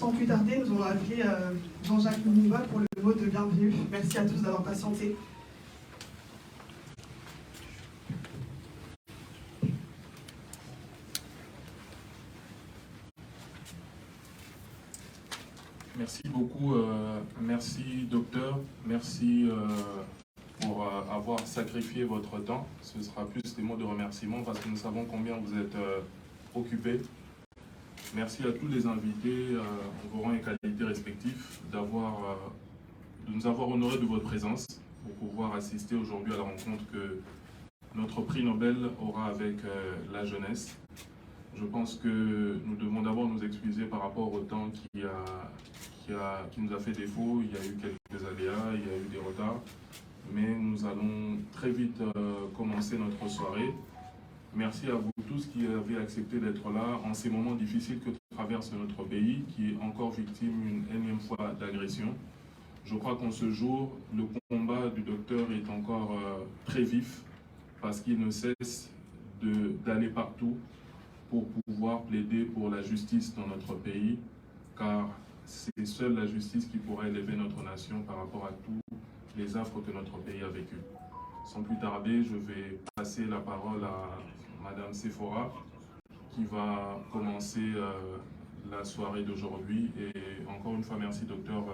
Sans plus tarder, nous allons appeler Jean-Jacques Lumumba pour le mot de bienvenue. Merci à tous d'avoir patienté. Merci beaucoup, merci docteur, merci pour avoir sacrifié votre temps. Ce sera plus des mots de remerciement parce que nous savons combien vous êtes occupés. Merci à tous les invités en vos rangs et qualités respectifs de nous avoir honorés de votre présence pour pouvoir assister aujourd'hui à la rencontre que notre prix Nobel aura avec la jeunesse. Je pense que nous devons d'abord nous excuser par rapport au temps qui nous a fait défaut. Il y a eu quelques aléas, il y a eu des retards, mais nous allons très vite commencer notre soirée. Merci à vous tous qui avez accepté d'être là en ces moments difficiles que traverse notre pays, qui est encore victime une énième fois d'agression. Je crois qu'en ce jour, le combat du docteur est encore très vif parce qu'il ne cesse d'aller partout pour pouvoir plaider pour la justice dans notre pays, car c'est seule la justice qui pourra élever notre nation par rapport à tous les affres que notre pays a vécu. Sans plus tarder, je vais passer la parole à Madame Sephora, qui va commencer la soirée d'aujourd'hui. Et encore une fois, merci docteur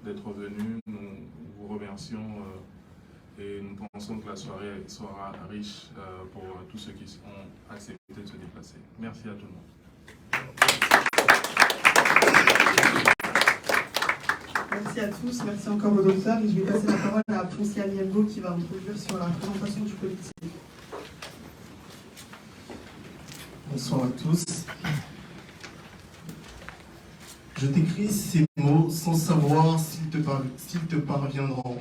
d'être venu. Nous vous remercions et nous pensons que la soirée sera riche pour tous ceux qui ont accepté de se déplacer. Merci à tout le monde. Merci à tous, merci encore au docteur. Et je vais passer la parole à Poncia Niembo qui va introduire sur la présentation du collectif. Bonsoir à tous. Je t'écris ces mots sans savoir s'ils te parviendront,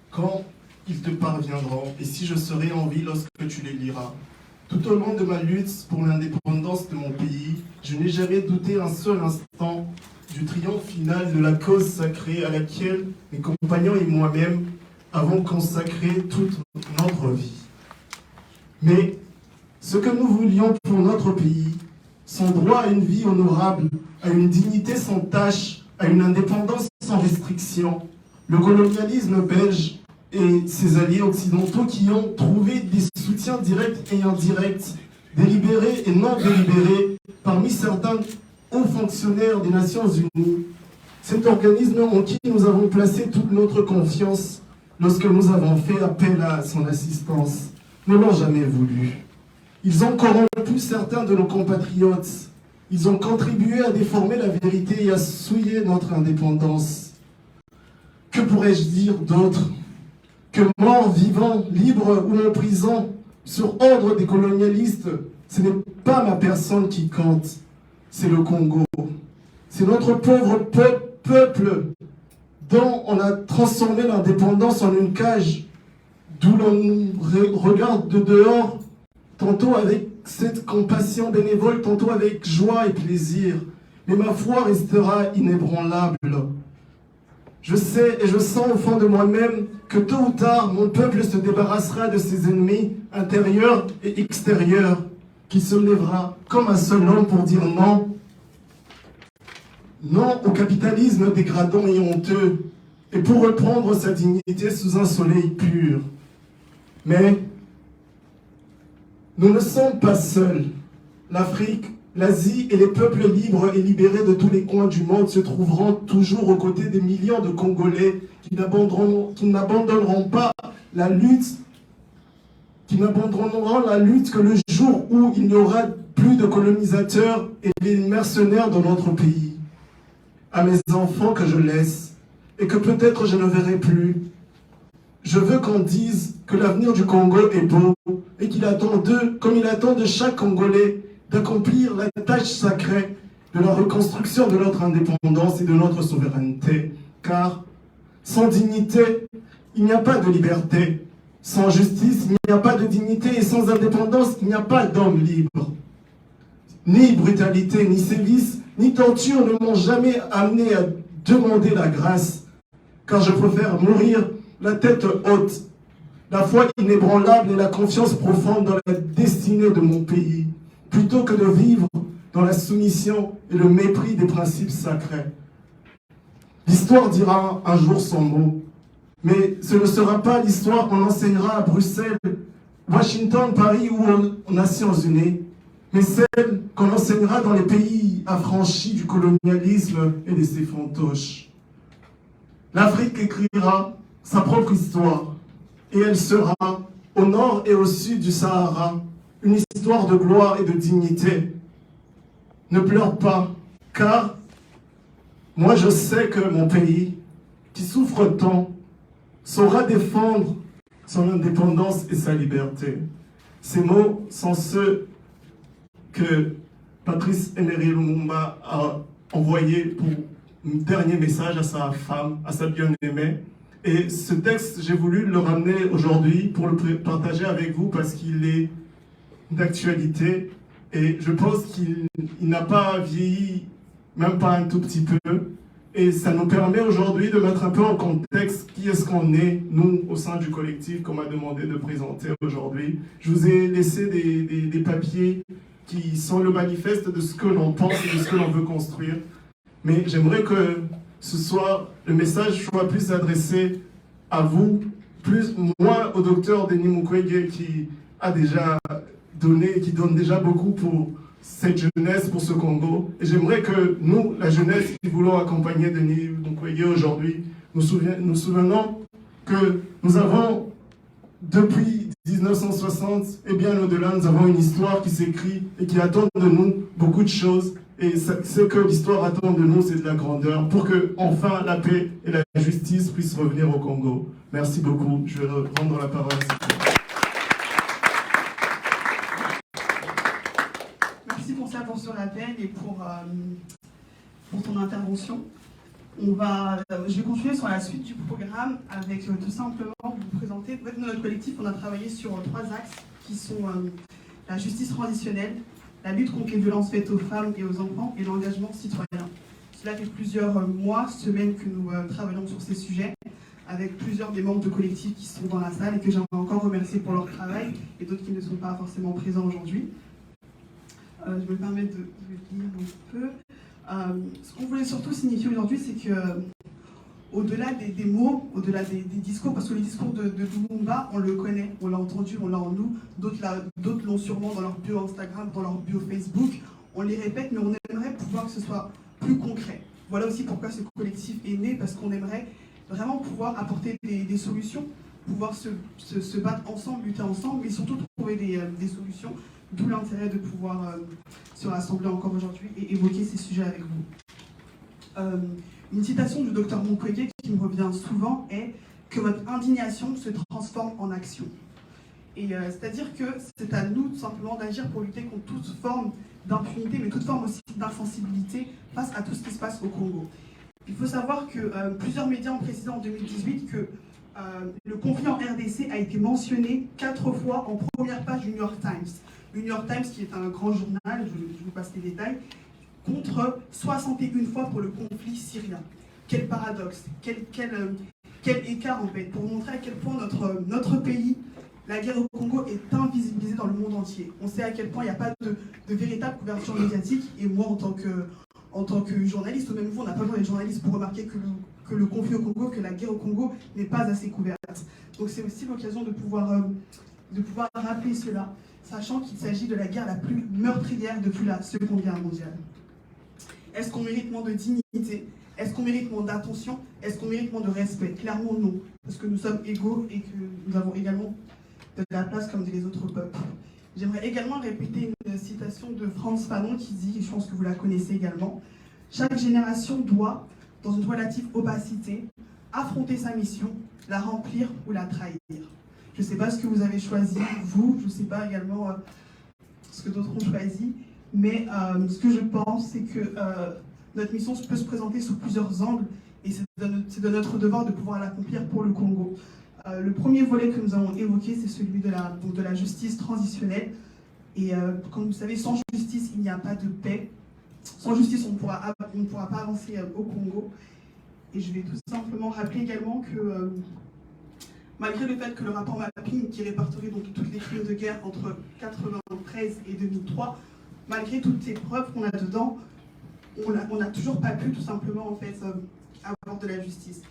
quand ils te parviendront, et si je serai en vie lorsque tu les liras. Tout au long de ma lutte pour l'indépendance de mon pays, je n'ai jamais douté un seul instant du triomphe final de la cause sacrée à laquelle mes compagnons et moi-même avons consacré toute notre vie. Mais ce que nous voulions pour notre pays, son droit à une vie honorable, à une dignité sans tache, à une indépendance sans restriction, le colonialisme belge et ses alliés occidentaux qui ont trouvé des soutiens directs et indirects, délibérés et non délibérés, parmi certains hauts fonctionnaires des Nations Unies, cet organisme en qui nous avons placé toute notre confiance lorsque nous avons fait appel à son assistance, ne l'ont jamais voulu. Ils ont corrompu certains de nos compatriotes. Ils ont contribué à déformer la vérité et à souiller notre indépendance. Que pourrais-je dire d'autre que mort, vivant, libre ou en prison, sur ordre des colonialistes, ce n'est pas ma personne qui compte, c'est le Congo. C'est notre pauvre peuple dont on a transformé l'indépendance en une cage, d'où l'on nous regarde de dehors, tantôt avec cette compassion bénévole, tantôt avec joie et plaisir. Mais ma foi restera inébranlable. Je sais et je sens au fond de moi-même que tôt ou tard, mon peuple se débarrassera de ses ennemis intérieurs et extérieurs, qui se lèvera comme un seul homme pour dire non. Non au capitalisme dégradant et honteux, et pour reprendre sa dignité sous un soleil pur. Mais nous ne sommes pas seuls. L'Afrique, l'Asie et les peuples libres et libérés de tous les coins du monde se trouveront toujours aux côtés des millions de Congolais qui n'abandonneront pas la lutte, que le jour où il n'y aura plus de colonisateurs et les mercenaires dans notre pays. À mes enfants que je laisse et que peut-être je ne verrai plus, je veux qu'on dise que l'avenir du Congo est beau et qu'il attend d'eux, comme il attend de chaque Congolais, d'accomplir la tâche sacrée de la reconstruction de notre indépendance et de notre souveraineté. Car sans dignité, il n'y a pas de liberté. Sans justice, il n'y a pas de dignité. Et sans indépendance, il n'y a pas d'homme libre. Ni brutalité, ni sévices, ni torture ne m'ont jamais amené à demander la grâce. Car je préfère mourir la tête haute, la foi inébranlable et la confiance profonde dans la destinée de mon pays. plutôt que de vivre dans la soumission et le mépris des principes sacrés. L'histoire dira un jour son mot, mais ce ne sera pas l'histoire qu'on enseignera à Bruxelles, Washington, Paris ou aux Nations Unies, mais celle qu'on enseignera dans les pays affranchis du colonialisme et de ses fantoches. L'Afrique écrira sa propre histoire, et elle sera, au nord et au sud du Sahara, une histoire de gloire et de dignité. Ne pleure pas, car moi je sais que mon pays, qui souffre tant, saura défendre son indépendance et sa liberté. Ces mots sont ceux que Patrice Emery Lumumba a envoyés pour un dernier message à sa femme, à sa bien-aimée. Et ce texte, j'ai voulu le ramener aujourd'hui pour le partager avec vous parce qu'il est d'actualité et je pense qu'il n'a pas vieilli, même pas un tout petit peu. Et ça nous permet aujourd'hui de mettre un peu en contexte qui est-ce qu'on est, nous, au sein du collectif qu'on m'a demandé de présenter aujourd'hui. Je vous ai laissé des papiers qui sont le manifeste de ce que l'on pense et de ce que l'on veut construire. Mais j'aimerais que ce soit, le message soit plus adressé à vous, moins au docteur Denis Mukwege qui a déjà donné, qui donne déjà beaucoup pour cette jeunesse, pour ce Congo. Et j'aimerais que nous, la jeunesse qui voulons accompagner Denis Mukwege aujourd'hui, nous souvenons que nous avons, depuis 1960 et bien au-delà, nous avons une histoire qui s'écrit et qui attend de nous beaucoup de choses. Et ce que l'histoire attend de nous, c'est de la grandeur, pour que enfin la paix et la justice puissent revenir au Congo. Merci beaucoup. Je vais rendre la parole. Merci pour ça, pour ce rappel et pour ton intervention. Je vais continuer sur la suite du programme avec tout simplement vous présenter. En fait, dans notre collectif, on a travaillé sur 3 axes qui sont la justice transitionnelle, la lutte contre les violences faites aux femmes et aux enfants et l'engagement citoyen. Cela fait plusieurs mois, semaines que nous travaillons sur ces sujets avec plusieurs des membres de collectifs qui sont dans la salle et que j'aimerais encore remercier pour leur travail et d'autres qui ne sont pas forcément présents aujourd'hui. Je me permets de lire un peu. Ce qu'on voulait surtout signifier aujourd'hui, c'est que au-delà des mots, au-delà des discours, parce que le discours de Lumumba, on le connaît, on l'a entendu, on l'a en nous, d'autres l'ont sûrement dans leur bio Instagram, dans leur bio Facebook, on les répète, mais on aimerait pouvoir que ce soit plus concret. Voilà aussi pourquoi ce collectif est né, parce qu'on aimerait vraiment pouvoir apporter des solutions, pouvoir se battre ensemble, lutter ensemble, mais surtout trouver des solutions, d'où l'intérêt de pouvoir se rassembler encore aujourd'hui et évoquer ces sujets avec vous. Une citation du docteur Mukwege qui me revient souvent est que votre indignation se transforme en action. Et c'est-à-dire que c'est à nous tout simplement d'agir pour lutter contre toute forme d'impunité, mais toute forme aussi d'insensibilité face à tout ce qui se passe au Congo. Il faut savoir que plusieurs médias ont précisé en 2018 que le conflit en RDC a été mentionné 4 fois en première page du New York Times. Le New York Times, qui est un grand journal, je vous passe les détails, contre 61 fois pour le conflit syrien. Quel paradoxe, quel écart en fait, pour montrer à quel point notre pays, la guerre au Congo, est invisibilisée dans le monde entier. On sait à quel point il n'y a pas de véritable couverture médiatique, et moi en tant que journaliste, ou même vous, on n'a pas besoin d'être journaliste pour remarquer que le conflit au Congo, que la guerre au Congo n'est pas assez couverte. Donc c'est aussi l'occasion de pouvoir rappeler cela, sachant qu'il s'agit de la guerre la plus meurtrière depuis la Seconde Guerre mondiale. Est-ce qu'on mérite moins de dignité? Est-ce qu'on mérite moins d'attention? Est-ce qu'on mérite moins de respect? Clairement non, parce que nous sommes égaux et que nous avons également de la place comme les autres peuples. J'aimerais également répéter une citation de Frantz Fanon qui dit, et je pense que vous la connaissez également, « Chaque génération doit, dans une relative opacité, affronter sa mission, la remplir ou la trahir. » Je ne sais pas ce que vous avez choisi, vous, je ne sais pas également ce que d'autres ont choisi, mais ce que je pense, c'est que notre mission peut se présenter sous plusieurs angles, et c'est de notre devoir de pouvoir l'accomplir pour le Congo. Le premier volet que nous avons évoqué, c'est celui de la justice transitionnelle. Et comme vous savez, sans justice, il n'y a pas de paix. Sans justice, on ne pourra pas avancer au Congo. Et je vais tout simplement rappeler également que malgré le fait que le rapport Mapping, qui répertorie donc toutes les crimes de guerre entre 1993 et 2003, malgré toutes ces preuves qu'on a dedans, on n'a toujours pas pu tout simplement en fait avoir de la justice.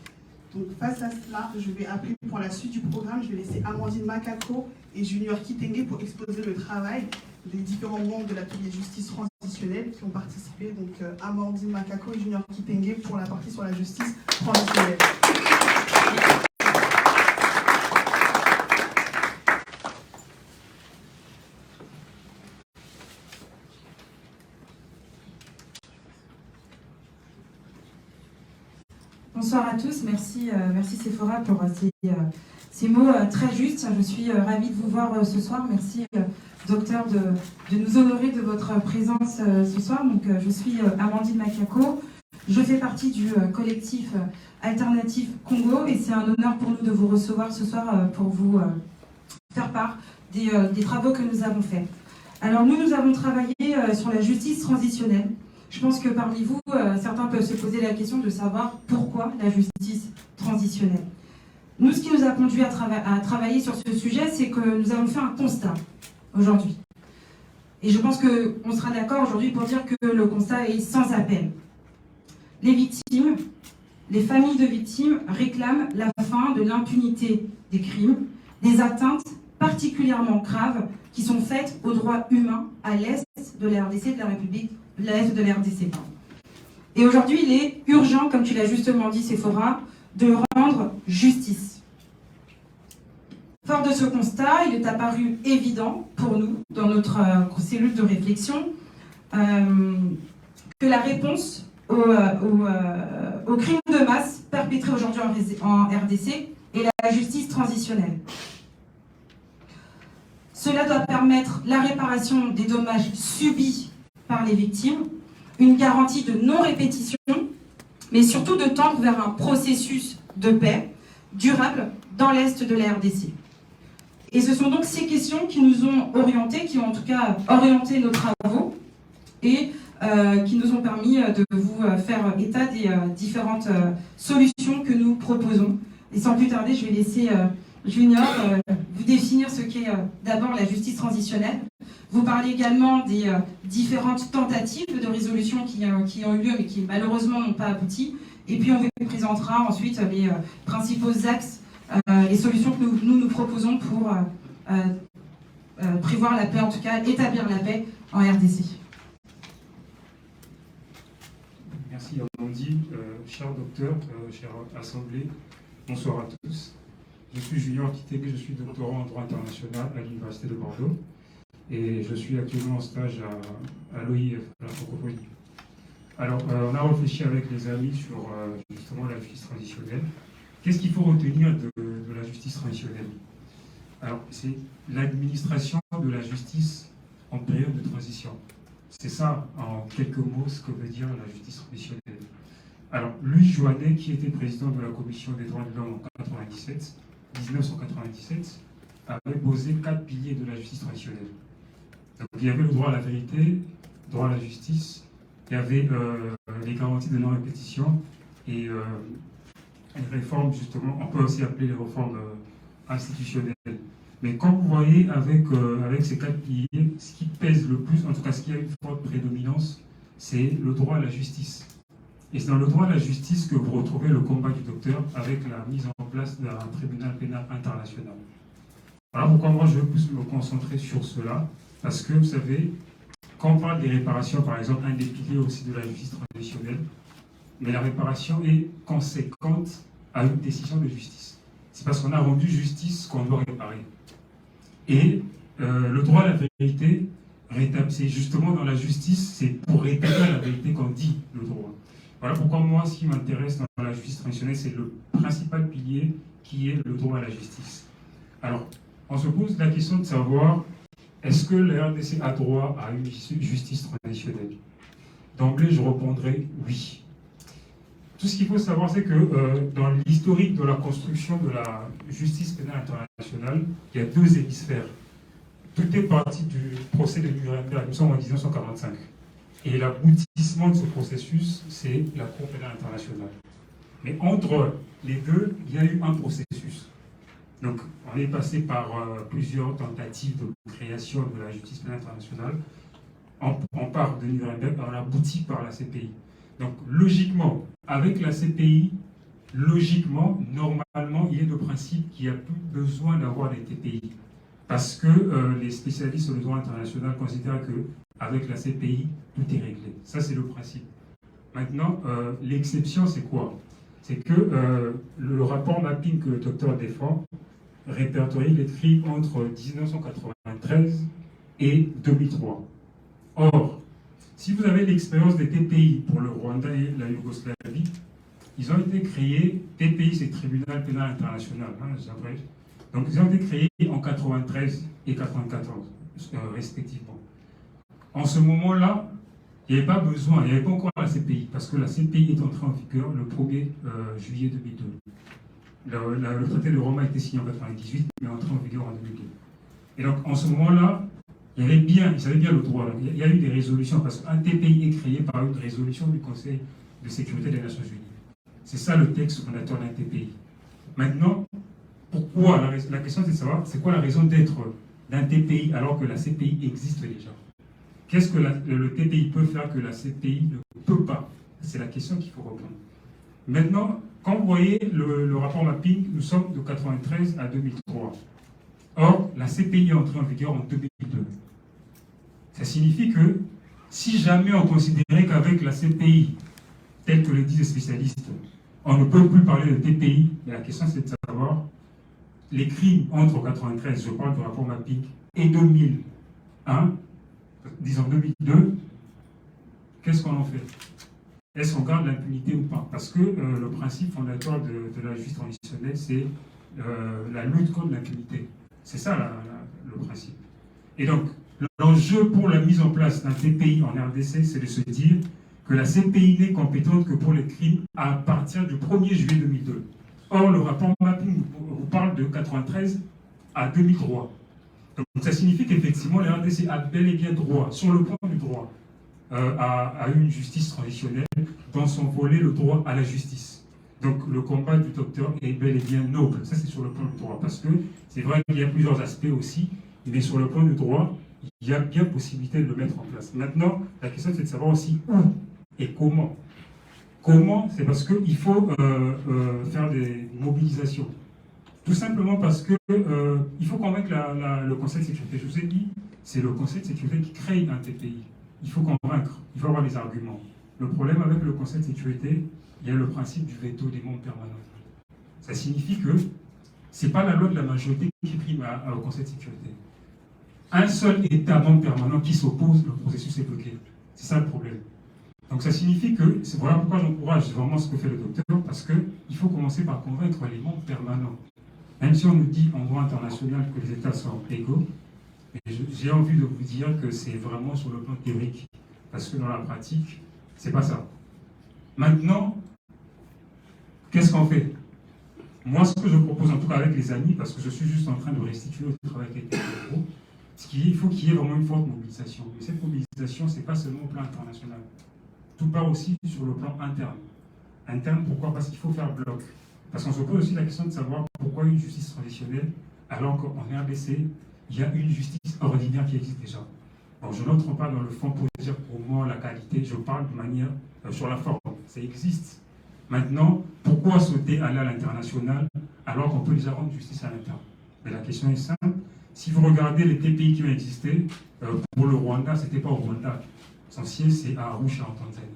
Donc face à cela, je vais appeler pour la suite du programme, je vais laisser Amandine Makako et Junior Kitenge pour exposer le travail des différents membres de l'atelier justice transitionnelle qui ont participé. Donc Amandine Makako et Junior Kitenge pour la partie sur la justice transitionnelle. Bonsoir à tous, merci Sephora pour ces mots très justes. Je suis ravie de vous voir ce soir. Merci docteur de nous honorer de votre présence ce soir. Donc, je suis Amandine Makako, je fais partie du collectif Alternative Congo et c'est un honneur pour nous de vous recevoir ce soir pour vous faire part des travaux que nous avons faits. Alors nous avons travaillé sur la justice transitionnelle. Je pense que parmi vous, certains peuvent se poser la question de savoir pourquoi la justice transitionnelle. Nous, ce qui nous a conduit à travailler sur ce sujet, c'est que nous avons fait un constat aujourd'hui. Et je pense qu'on sera d'accord aujourd'hui pour dire que le constat est sans appel. Les victimes, les familles de victimes réclament la fin de l'impunité des crimes, des atteintes particulièrement graves qui sont faites aux droits humains à l'est de la RDC, de la République, l'est de la RDC. Et aujourd'hui, il est urgent, comme tu l'as justement dit, Sephora, de rendre justice. Fort de ce constat, il est apparu évident pour nous, dans notre cellule de réflexion, que la réponse aux crimes de masse perpétrés aujourd'hui en RDC est la justice transitionnelle. Cela doit permettre la réparation des dommages subis par les victimes, une garantie de non-répétition, mais surtout de tendre vers un processus de paix durable dans l'Est de la RDC. Et ce sont donc ces questions qui nous ont orientés, qui ont en tout cas orienté nos travaux et qui nous ont permis de vous faire état des différentes solutions que nous proposons. Et sans plus tarder, je vais laisser Junior vous définir ce qu'est d'abord la justice transitionnelle. Vous parlez également des différentes tentatives de résolution qui ont eu lieu mais qui malheureusement n'ont pas abouti. Et puis on vous présentera ensuite les principaux axes, les solutions que nous proposons pour prévoir la paix, en tout cas établir la paix en RDC. Merci Amandine, cher docteur, chère assemblée, bonsoir à tous. Je suis Junior Kitenge, je suis doctorant en droit international à l'Université de Bordeaux et je suis actuellement en stage à l'OIF, à la francophonie. Alors, on a réfléchi avec les amis sur justement la justice transitionnelle. Qu'est-ce qu'il faut retenir de la justice transitionnelle? Alors, c'est l'administration de la justice en période de transition. C'est ça, en quelques mots, ce que veut dire la justice transitionnelle. Alors, Louis Joannet, qui était président de la Commission des droits de l'homme en 1997, avait posé 4 piliers de la justice transitionnelle. Donc, il y avait le droit à la vérité, le droit à la justice, il y avait les garanties de non-répétition et une réforme, justement, on peut aussi appeler les réformes institutionnelles. Mais comme vous voyez, avec ces 4 piliers, ce qui pèse le plus, en tout cas ce qui a une forte prédominance, c'est le droit à la justice. Et c'est dans le droit à la justice que vous retrouvez le combat du docteur avec la mise en place d'un tribunal pénal international. Voilà pourquoi moi je veux plus me concentrer sur cela, parce que vous savez, quand on parle des réparations, par exemple, un des piliers aussi de la justice traditionnelle, mais la réparation est conséquente à une décision de justice. C'est parce qu'on a rendu justice qu'on doit réparer. Et le droit à la vérité, c'est justement dans la justice, c'est pour rétablir la vérité qu'on dit le droit. Voilà pourquoi moi, ce qui m'intéresse dans la justice traditionnelle, c'est le principal pilier qui est le droit à la justice. Alors, on se pose la question de savoir, est-ce que la RDC a droit à une justice traditionnelle? D'emblée, je répondrai oui. Tout ce qu'il faut savoir, c'est que dans l'historique de la construction de la justice pénale internationale, il y a 2 hémisphères. Tout est parti du procès de Nuremberg, nous sommes en 1945. Et l'aboutissement de ce processus, c'est la Cour pénale internationale. Mais entre les deux, il y a eu un processus. Donc, on est passé par plusieurs tentatives de création de la justice pénale internationale. on part de Nuremberg, on aboutit par la CPI. Donc logiquement, avec la CPI, logiquement, normalement, il est de principe qu'il n'y a plus besoin d'avoir des TPI. Parce que les spécialistes sur le droit international considèrent qu'avec la CPI, tout est réglé. Ça, c'est le principe. Maintenant, l'exception, c'est quoi? C'est que le rapport mapping que le docteur défend répertorie les crimes entre 1993 et 2003. Or, si vous avez l'expérience des TPI pour le Rwanda et la Yougoslavie, ils ont été créés, TPI c'est Tribunal Pénal International, donc ils ont été créés en 93 et 94, respectivement. En ce moment-là, il n'y avait pas besoin, il n'y avait pas encore la CPI, parce que la CPI est entrée en vigueur le 1er juillet 2002. Le traité de Rome a été signé en 1998, mais entré en vigueur en 2002. Et donc, en ce moment-là, ils avaient bien le droit. Il y a eu des résolutions, parce qu'un TPI est créé par une résolution du Conseil de sécurité des Nations Unies. C'est ça le texte fondateur d'un TPI. Maintenant, pourquoi? La question c'est de savoir, c'est quoi la raison d'être d'un TPI alors que la CPI existe déjà? Qu'est-ce que le TPI peut faire que la CPI ne peut pas? C'est la question qu'il faut répondre. Maintenant, quand vous voyez le rapport mapping, nous sommes de 1993 à 2003. Or, la CPI est entrée en vigueur en 2002. Ça signifie que si jamais on considérait qu'avec la CPI, telle que le disent les spécialistes, on ne peut plus parler de TPI, mais la question c'est de savoir les crimes entre 1993, je parle du rapport mapping, et 2001, disons 2002, qu'est-ce qu'on en fait? Est-ce qu'on garde l'impunité ou pas? Parce que le principe fondateur de la justice transitionnelle, c'est la lutte contre l'impunité. C'est ça le principe. Et donc, l'enjeu pour la mise en place d'un TPI en RDC, c'est de se dire que la CPI n'est compétente que pour les crimes à partir du 1er juillet 2002. Or, le rapport mapping vous parle de 1993 à 2003. Donc, ça signifie qu'effectivement, la RDC a bel et bien droit, sur le plan du droit, à une justice transitionnelle, dans son volet, le droit à la justice. Donc, le combat du docteur est bel et bien noble. Ça, c'est sur le plan du droit. Parce que c'est vrai qu'il y a plusieurs aspects aussi, mais sur le plan du droit, il y a bien possibilité de le mettre en place. Maintenant, la question, c'est de savoir aussi où et comment. Comment? C'est parce qu'il faut faire des mobilisations. Tout simplement parce que il faut convaincre le Conseil de sécurité. Je vous ai dit, c'est le Conseil de sécurité qui crée un TPI. Il faut convaincre, il faut avoir des arguments. Le problème avec le Conseil de sécurité, il y a le principe du veto des membres permanents. Ça signifie que ce n'est pas la loi de la majorité qui prime au Conseil de sécurité. Un seul État membre permanent qui s'oppose, le processus est bloqué. C'est ça le problème. Donc ça signifie que, voilà pourquoi j'encourage vraiment ce que fait le docteur, parce qu'il faut commencer par convaincre les membres permanents. Même si on nous dit en droit international que les États sont égaux, j'ai envie de vous dire que c'est vraiment sur le plan théorique. Parce que dans la pratique, c'est pas ça. Maintenant, qu'est-ce qu'on fait? Moi, ce que je propose, en tout cas avec les amis, parce que je suis juste en train de restituer le travail qui a été fait, il faut qu'il y ait vraiment une forte mobilisation. Et cette mobilisation, ce n'est pas seulement au plan international. Tout part aussi sur le plan interne. Interne, pourquoi? Parce qu'il faut faire bloc. Parce qu'on se pose aussi la question de savoir pourquoi une justice traditionnelle, alors qu'en RDC, il y a une justice ordinaire qui existe déjà. Bon, je n'entre pas dans le fond pour dire pour moi la qualité, je parle de manière sur la forme. Ça existe. Maintenant, pourquoi sauter aller à l'international alors qu'on peut déjà rendre justice à l'interne? Mais la question est simple. Si vous regardez les TPI qui ont existé, pour le Rwanda, ce n'était pas au Rwanda. Son siège, c'est à Arusha, en Tanzanie.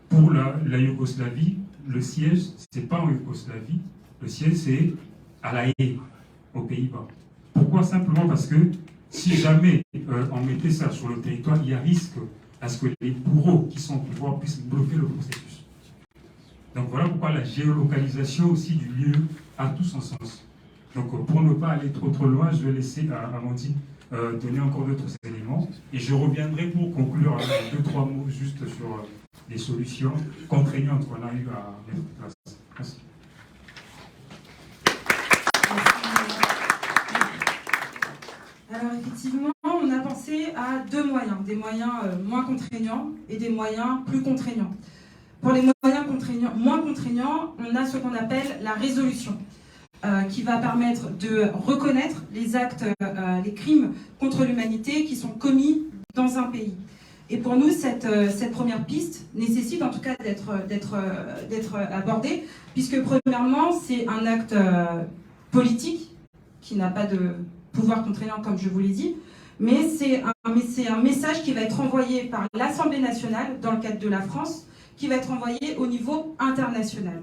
Pour la Yougoslavie, le siège, ce n'est pas en Yougoslavie. Le siège, c'est à La Haye, aux Pays-Bas. Pourquoi? Simplement parce que si jamais on mettait ça sur le territoire, il y a risque à ce que les bourreaux qui sont au pouvoir puissent bloquer le processus. Donc voilà pourquoi la géolocalisation aussi du lieu a tout son sens. Donc pour ne pas aller trop loin, je vais laisser à Amandine donner encore d'autres éléments. Et je reviendrai pour conclure avec 2-3 mots juste sur les solutions contraignantes qu'on a eu à mettre en place. Merci. Alors effectivement, on a pensé à deux moyens, des moyens moins contraignants et des moyens plus contraignants. Pour les moyens moins contraignants, on a ce qu'on appelle la résolution, qui va permettre de reconnaître les actes, les crimes contre l'humanité qui sont commis dans un pays. Et pour nous, cette première piste nécessite en tout cas d'être abordée, puisque premièrement, c'est un acte politique qui n'a pas de pouvoir contraignant, comme je vous l'ai dit, mais c'est un message qui va être envoyé par l'Assemblée nationale, dans le cadre de la France, qui va être envoyé au niveau international.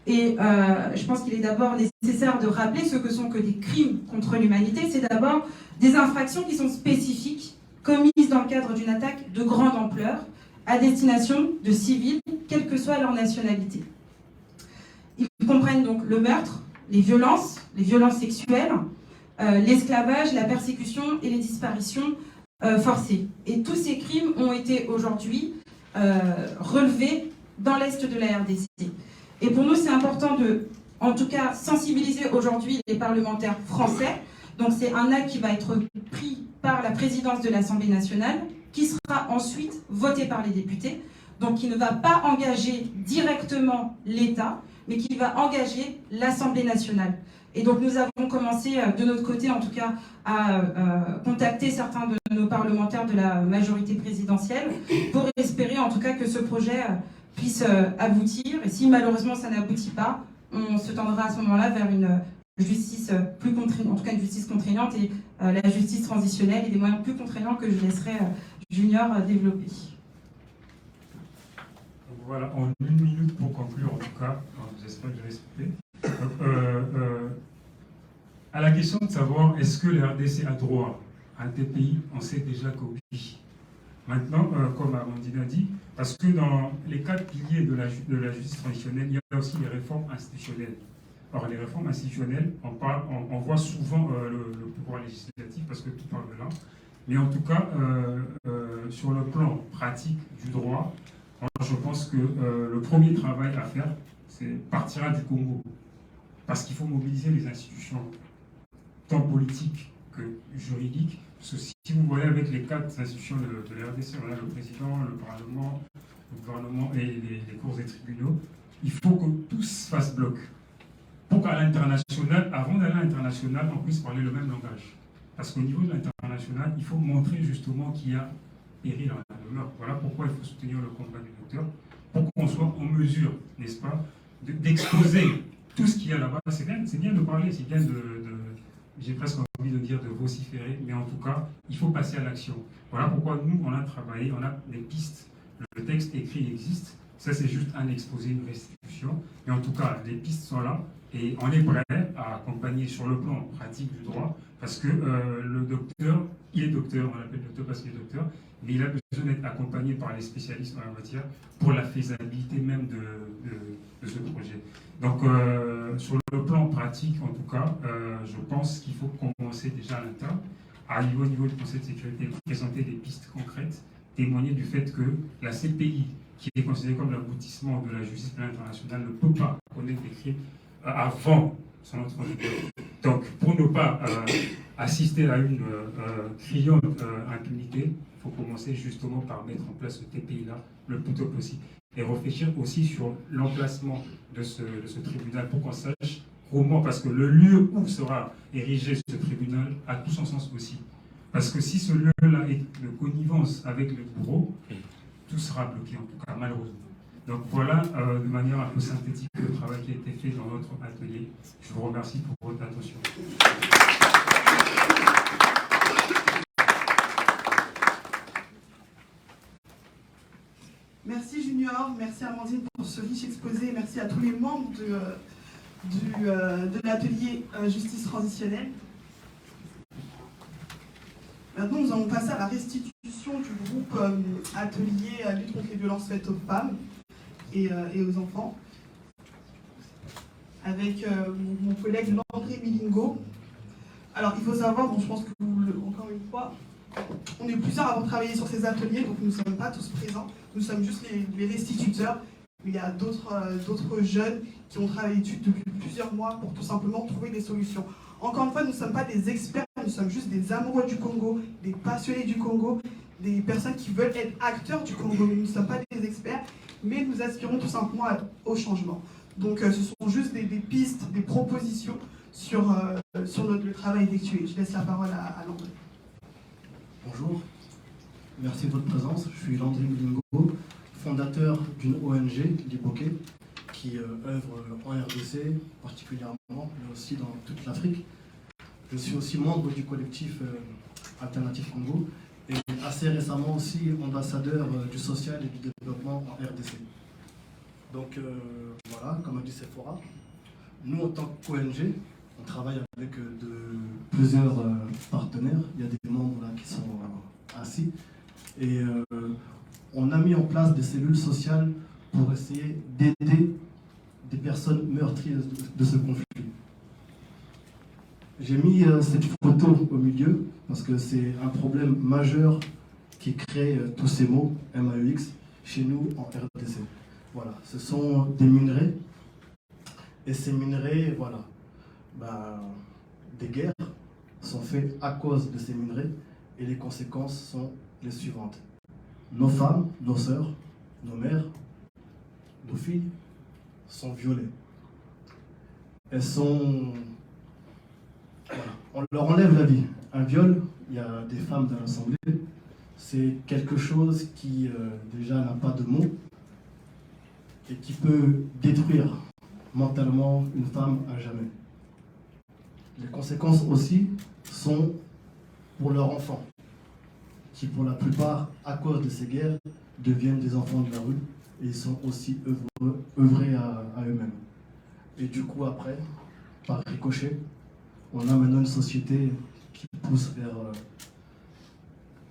Et je pense qu'il est d'abord nécessaire de rappeler ce que sont que des crimes contre l'humanité. C'est d'abord des infractions qui sont spécifiques, commises dans le cadre d'une attaque de grande ampleur, à destination de civils, quelle que soit leur nationalité. Ils comprennent donc le meurtre, les violences sexuelles, l'esclavage, la persécution et les disparitions forcées. Et tous ces crimes ont été aujourd'hui relevés dans l'Est de la RDC. Et pour nous, c'est important de, en tout cas, sensibiliser aujourd'hui les parlementaires français. Donc c'est un acte qui va être pris par la présidence de l'Assemblée nationale, qui sera ensuite voté par les députés, donc qui ne va pas engager directement l'État, mais qui va engager l'Assemblée nationale. Et donc nous avons commencé de notre côté, en tout cas, à contacter certains de nos parlementaires de la majorité présidentielle pour espérer en tout cas que ce projet puisse aboutir. Et si malheureusement ça n'aboutit pas, on se tendra à ce moment-là vers une justice plus contraignante, en tout cas une justice contraignante et la justice transitionnelle et des moyens plus contraignants que je laisserai Junior développer. Donc voilà, en 1 minute pour conclure en tout cas, j'espère que je vais respecter. À la question de savoir est-ce que le RDC a droit à un TPI, on sait déjà que oui. Maintenant, comme Amandine a dit, parce que dans les 4 piliers de la justice traditionnelle, il y a aussi les réformes institutionnelles. Or, les réformes institutionnelles, on voit souvent le pouvoir législatif parce que tout parle de là. Mais en tout cas, sur le plan pratique du droit, je pense que le premier travail à faire, c'est partir du Congo. Parce qu'il faut mobiliser les institutions, tant politiques que juridiques. Parce que si vous voyez avec les 4 institutions de la RDC, on a le président, le Parlement, le gouvernement et les cours et tribunaux, il faut que tous fassent bloc. Pour qu'à l'international, avant d'aller à l'international, on puisse parler le même langage. Parce qu'au niveau de l'international, il faut montrer justement qu'il y a péril dans le meurtre. Voilà pourquoi il faut soutenir le combat du docteur, pour qu'on soit en mesure, n'est-ce pas, d'exposer tout ce qu'il y a là-bas. C'est bien de parler, c'est bien j'ai presque envie de dire de vociférer, mais en tout cas, il faut passer à l'action. Voilà pourquoi nous, on a travaillé, on a des pistes. Le texte écrit existe, ça c'est juste un exposé, une restitution, mais en tout cas, les pistes sont là, et on est prêt à accompagner sur le plan pratique du droit, parce que le docteur, il est docteur, on l'appelle docteur parce qu'il est docteur, mais il a besoin d'être accompagné par les spécialistes en la matière pour la faisabilité même de ce projet. Donc, sur le plan pratique, en tout cas, je pense qu'il faut commencer déjà à l'interne, au niveau du Conseil de sécurité, présenter des pistes concrètes, témoigner du fait que la CPI, qui est considérée comme l'aboutissement de la justice pénale internationale, ne peut pas connaître des crimes avant son entrée. Donc, pour ne pas assister à une criante impunité, il faut commencer justement par mettre en place ce TPI-là le plus tôt possible. Et réfléchir aussi sur l'emplacement de ce tribunal pour qu'on sache comment, parce que le lieu où sera érigé ce tribunal a tout son sens aussi. Parce que si ce lieu-là est de connivence avec le bourreau, tout sera bloqué, en tout cas, malheureusement. Donc voilà, de manière un peu synthétique, le travail qui a été fait dans notre atelier. Je vous remercie pour votre attention. Merci Junior, merci Amandine pour ce riche exposé, merci à tous les membres de l'atelier justice transitionnelle. Maintenant, nous allons passer à la restitution du groupe atelier lutte contre les violences faites aux femmes et aux enfants, avec mon collègue Landré Milingo. Alors, il faut savoir, je pense que encore une fois, on est plusieurs à avoir travaillé sur ces ateliers, donc nous ne sommes pas tous présents, nous sommes juste les restituteurs. Mais il y a d'autres jeunes qui ont travaillé dessus depuis plusieurs mois pour tout simplement trouver des solutions. Encore une fois, nous ne sommes pas des experts, nous sommes juste des amoureux du Congo, des passionnés du Congo, des personnes qui veulent être acteurs du Congo. Nous ne sommes pas des experts, mais nous aspirons tout simplement au changement. Donc ce sont juste des pistes, des propositions sur le travail effectué. Je laisse la parole à Landré. Bonjour. Merci de votre présence. Je suis Landry Mlingo, fondateur d'une ONG, Liboké, qui œuvre en RDC particulièrement, mais aussi dans toute l'Afrique. Je suis aussi membre du collectif Alternative Congo et assez récemment aussi ambassadeur du social et du développement en RDC. Donc voilà, comme a dit Sephora, nous en tant qu'ONG, on travaille avec plusieurs partenaires. Il y a des membres là qui sont assis. Et on a mis en place des cellules sociales pour essayer d'aider des personnes meurtries de ce conflit. J'ai mis cette photo au milieu parce que c'est un problème majeur qui crée tous ces mots MAEX chez nous en RDC. Voilà, ce sont des minerais. Et ces minerais, voilà, des guerres sont faites à cause de ces minerais et les conséquences sont les suivantes. Nos femmes, nos sœurs, nos mères, nos filles sont violées. Elles sont... Voilà. On leur enlève la vie. Un viol, il y a des femmes dans l'Assemblée, c'est quelque chose qui déjà n'a pas de mots et qui peut détruire mentalement une femme à jamais. Les conséquences aussi sont pour leurs enfants, qui pour la plupart, à cause de ces guerres, deviennent des enfants de la rue et ils sont aussi œuvrés à eux-mêmes. Et du coup après, par ricochet, on a maintenant une société qui pousse vers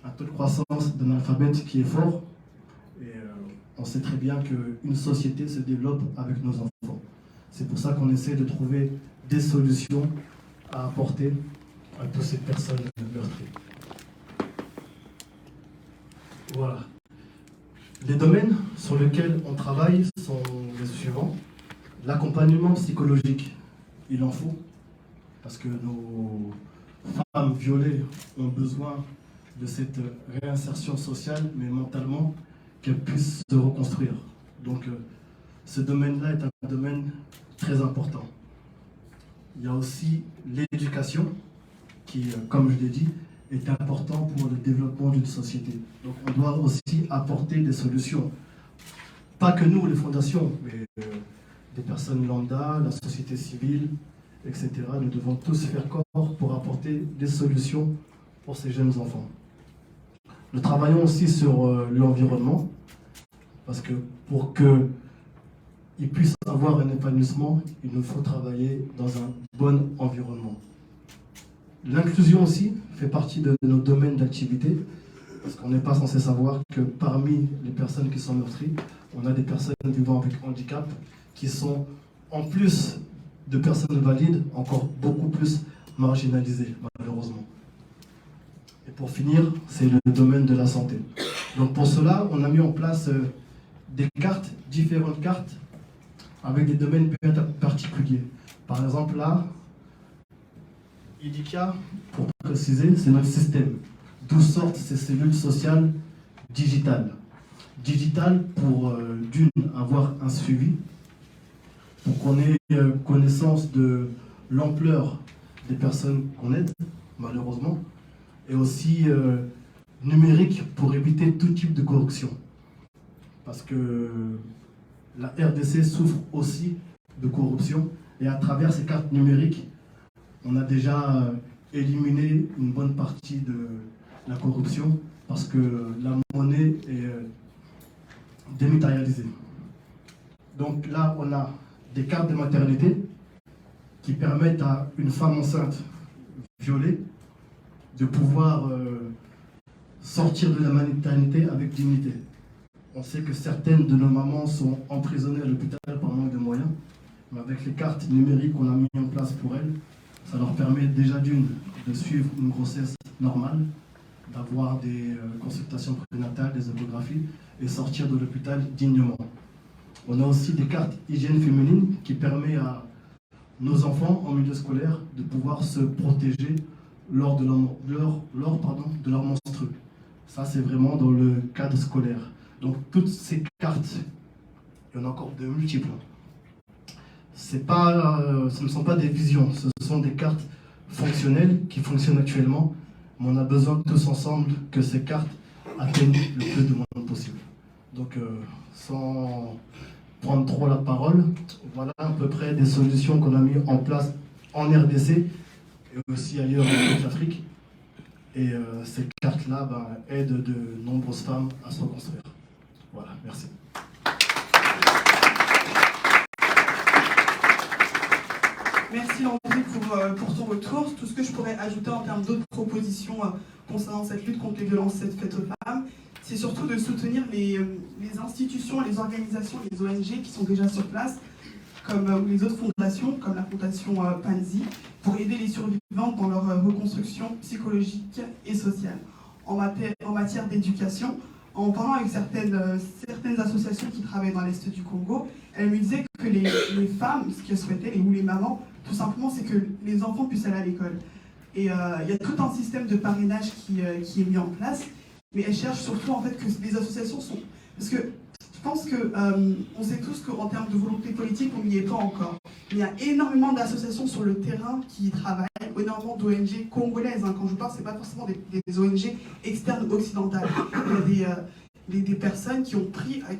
un taux de croissance d'analphabètes qui est fort. Et on sait très bien qu'une société se développe avec nos enfants. C'est pour ça qu'on essaie de trouver des solutions à apporter à toutes ces personnes meurtries. Voilà. Les domaines sur lesquels on travaille sont les suivants. L'accompagnement psychologique, il en faut, parce que nos femmes violées ont besoin de cette réinsertion sociale, mais mentalement, qu'elles puissent se reconstruire. Donc, ce domaine-là est un domaine très important. Il y a aussi l'éducation, qui, comme je l'ai dit, est important pour le développement d'une société. Donc, on doit aussi apporter des solutions. Pas que nous, les fondations, mais des personnes lambda, la société civile, etc. Nous devons tous faire corps pour apporter des solutions pour ces jeunes enfants. Nous travaillons aussi sur l'environnement, parce que pour qu'ils puissent avoir un épanouissement, il nous faut travailler dans un bon environnement. L'inclusion aussi fait partie de nos domaines d'activité, parce qu'on n'est pas censé savoir que parmi les personnes qui sont meurtries, on a des personnes vivant avec handicap qui sont, en plus de personnes valides, encore beaucoup plus marginalisées, malheureusement. Et pour finir, c'est le domaine de la santé. Donc pour cela, on a mis en place des cartes, différentes cartes, avec des domaines particuliers. Par exemple là, IDICA, pour préciser, c'est notre système. D'où sortent ces cellules sociales digitales. Digitales pour, d'une, avoir un suivi, pour qu'on ait connaissance de l'ampleur des personnes qu'on aide, malheureusement, et aussi numérique pour éviter tout type de corruption. Parce que la RDC souffre aussi de corruption, et à travers ces cartes numériques, on a déjà éliminé une bonne partie de la corruption, parce que la monnaie est dématérialisée. Donc là, on a des cartes de maternité qui permettent à une femme enceinte violée de pouvoir sortir de la maternité avec dignité. On sait que certaines de nos mamans sont emprisonnées à l'hôpital par manque de moyens, mais avec les cartes numériques qu'on a mis en place pour elles, ça leur permet déjà d'une, de suivre une grossesse normale, d'avoir des consultations prénatales, des échographies, et sortir de l'hôpital dignement. On a aussi des cartes hygiène féminine qui permet à nos enfants en milieu scolaire de pouvoir se protéger lors de leur menstru. Ça, c'est vraiment dans le cadre scolaire. Donc, toutes ces cartes, il y en a encore de multiples. Ce ne sont pas des visions, ce sont des cartes fonctionnelles qui fonctionnent actuellement. Mais on a besoin tous ensemble que ces cartes atteignent le plus de monde possible. Donc, sans prendre trop la parole, voilà à peu près des solutions qu'on a mis en place en RDC et aussi ailleurs en toute l'Afrique. Et cette carte-là aide de nombreuses femmes à se reconstruire. Voilà, merci. Merci Landry pour ton retour. Tout ce que je pourrais ajouter en termes d'autres propositions concernant cette lutte contre les violences faites aux femmes, c'est surtout de soutenir les institutions, les organisations, les ONG qui sont déjà sur place, comme les autres fondations, comme la fondation Panzi, pour aider les survivantes dans leur reconstruction psychologique et sociale. En matière d'éducation, en parlant avec certaines associations qui travaillent dans l'Est du Congo, elles me disaient que les femmes, ce qu'elles souhaitaient, ou les mamans, tout simplement, c'est que les enfants puissent aller à l'école. Et il y a tout un système de parrainage qui est mis en place, mais elles cherchent surtout en fait que les associations sont... Parce que je pense que on sait tous qu'en termes de volonté politique, on n'y est pas encore. Il y a énormément d'associations sur le terrain qui y travaillent, énormément d'ONG congolaises. Quand je parle, ce n'est pas forcément des ONG externes occidentales. Il y a des personnes qui ont pris à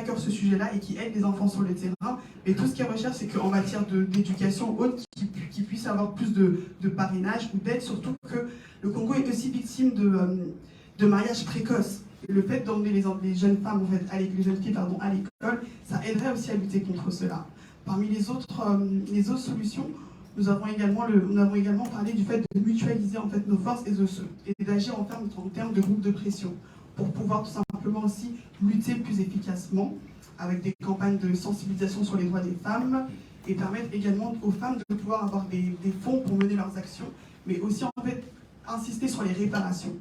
cœur ce sujet-là et qui aident les enfants sur le terrain. Mais tout ce qu'elles recherchent, c'est qu'en matière d'éducation haute, qu'ils puissent avoir plus de parrainage ou d'aide, surtout que le Congo est aussi victime de mariages précoces. Le fait d'emmener les jeunes femmes, en fait, les jeunes filles à l'école, ça aiderait aussi à lutter contre cela. Parmi les autres solutions, nous avons également parlé du fait de mutualiser en fait nos forces et d'agir en termes de groupes de pression pour pouvoir tout simplement aussi lutter plus efficacement avec des campagnes de sensibilisation sur les droits des femmes et permettre également aux femmes de pouvoir avoir des fonds pour mener leurs actions, mais aussi en fait insister sur les réparations.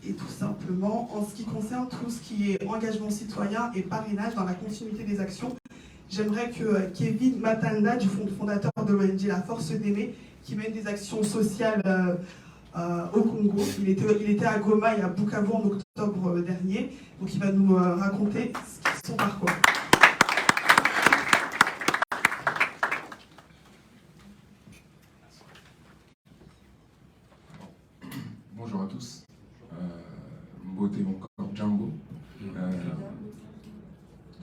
Et tout simplement, en ce qui concerne tout ce qui est engagement citoyen et parrainage dans la continuité des actions, j'aimerais que Kevin Matanda, du fondateur de l'ONG La Force d'Aimer, qui mène des actions sociales au Congo. Il était à Goma et à Bukavu en octobre dernier, donc il va nous raconter son parcours. Bonjour à tous. Mbote mon corps Djambo.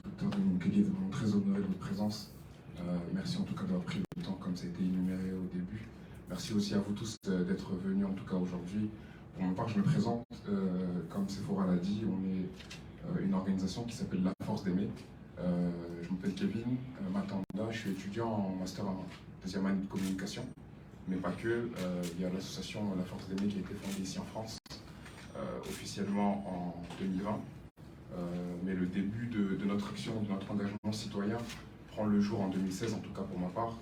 Docteur de Mukele, vraiment très honoré de votre présence. Merci en tout cas d'avoir pris le temps comme ça a été énuméré au début. Merci aussi à vous tous d'être venus en tout cas aujourd'hui. Pour ma part, je me présente, comme Sephora l'a dit, on est une organisation qui s'appelle La Force d'Aimer. Je m'appelle Kevin Matanda, je suis étudiant en master en deuxième année de communication. Mais pas que, il y a l'association La Force d'Aimer qui a été fondée ici en France, officiellement en 2020. Mais le début de notre action, de notre engagement citoyen, prend le jour en 2016, en tout cas pour ma part.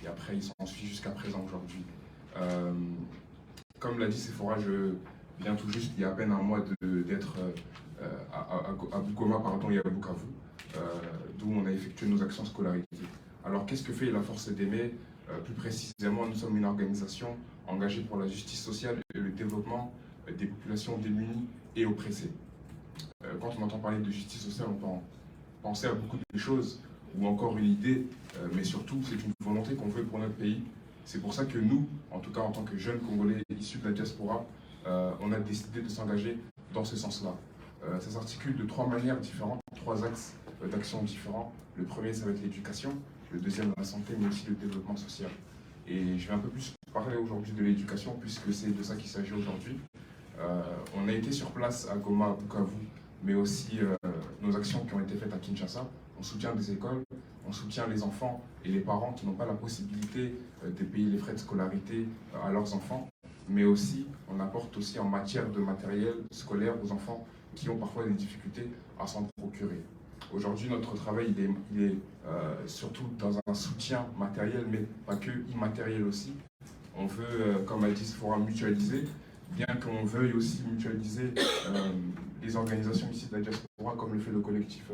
Et après, il s'en suit jusqu'à présent aujourd'hui. Comme l'a dit Sephora, je viens tout juste, il y a à peine un mois d'être à Goma et à Bukavu, d'où on a effectué nos actions scolarité. Alors, qu'est-ce que fait La Force d'Aimer ? Plus précisément, nous sommes une organisation engagée pour la justice sociale et le développement des populations démunies et oppressées. Quand on entend parler de justice sociale, on peut penser à beaucoup de choses, ou encore une idée, mais surtout c'est une volonté qu'on veut pour notre pays. C'est pour ça que nous, en tout cas en tant que jeunes Congolais issus de la diaspora, on a décidé de s'engager dans ce sens-là. Ça s'articule de trois manières différentes, trois axes d'action différents. Le premier, ça va être l'éducation. Le deuxième, la santé, mais aussi le développement social. Et je vais un peu plus parler aujourd'hui de l'éducation, puisque c'est de ça qu'il s'agit aujourd'hui. On a été sur place à Goma, à Bukavu, mais aussi nos actions qui ont été faites à Kinshasa. On soutient des écoles, on soutient les enfants et les parents qui n'ont pas la possibilité de payer les frais de scolarité à leurs enfants, mais aussi on apporte aussi en matière de matériel scolaire aux enfants qui ont parfois des difficultés à s'en procurer. Aujourd'hui, notre travail il est surtout dans un soutien matériel, mais pas que immatériel aussi. On veut, comme a dit Sephora, mutualiser, bien qu'on veuille aussi mutualiser les organisations ici de la diaspora, comme le fait le collectif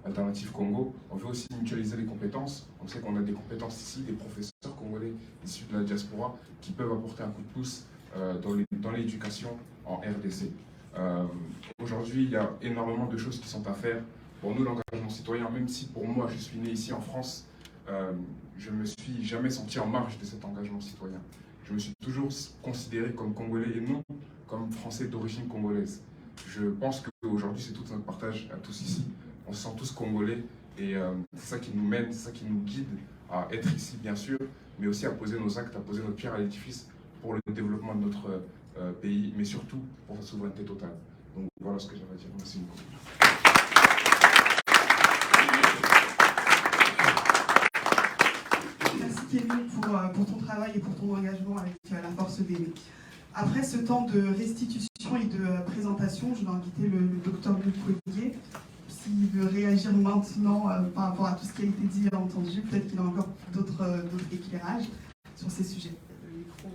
Alternative Congo. On veut aussi mutualiser les compétences. On sait qu'on a des compétences ici, des professeurs congolais issus de la diaspora qui peuvent apporter un coup de pouce dans l'éducation en RDC. Aujourd'hui, il y a énormément de choses qui sont à faire. Pour nous, l'engagement citoyen, même si pour moi, je suis né ici en France, je ne me suis jamais senti en marge de cet engagement citoyen. je me suis toujours considéré comme Congolais et non comme Français d'origine congolaise. Je pense qu'aujourd'hui, c'est tout un partage à tous ici. On se sent tous Congolais et c'est ça qui nous mène, c'est ça qui nous guide à être ici, bien sûr, mais aussi à poser nos actes, à poser notre pierre à l'édifice pour le développement de notre pays, mais surtout pour sa souveraineté totale. Donc voilà ce que j'avais à dire. Merci beaucoup. Merci Kevin pour ton travail et pour ton engagement avec la force d'aimer. Après ce temps de restitution et de présentation, je vais inviter le docteur Mukwege s'il veut réagir maintenant par rapport à tout ce qui a été dit et entendu. Peut-être qu'il a encore d'autres éclairages sur ces sujets. Le micro,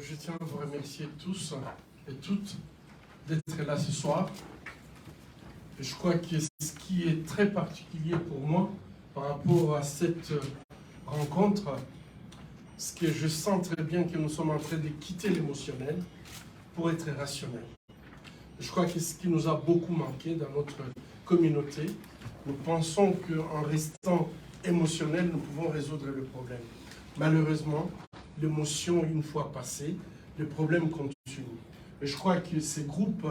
Je tiens à vous remercier tous et toutes d'être là ce soir. Je crois que ce qui est très particulier pour moi par rapport à cette rencontre, c'est que je sens très bien que nous sommes en train de quitter l'émotionnel pour être rationnel. Je crois que ce qui nous a beaucoup manqué dans notre communauté, nous pensons qu'en restant émotionnel, nous pouvons résoudre le problème. Malheureusement, l'émotion, une fois passée, le problème continue. Et je crois que ces groupes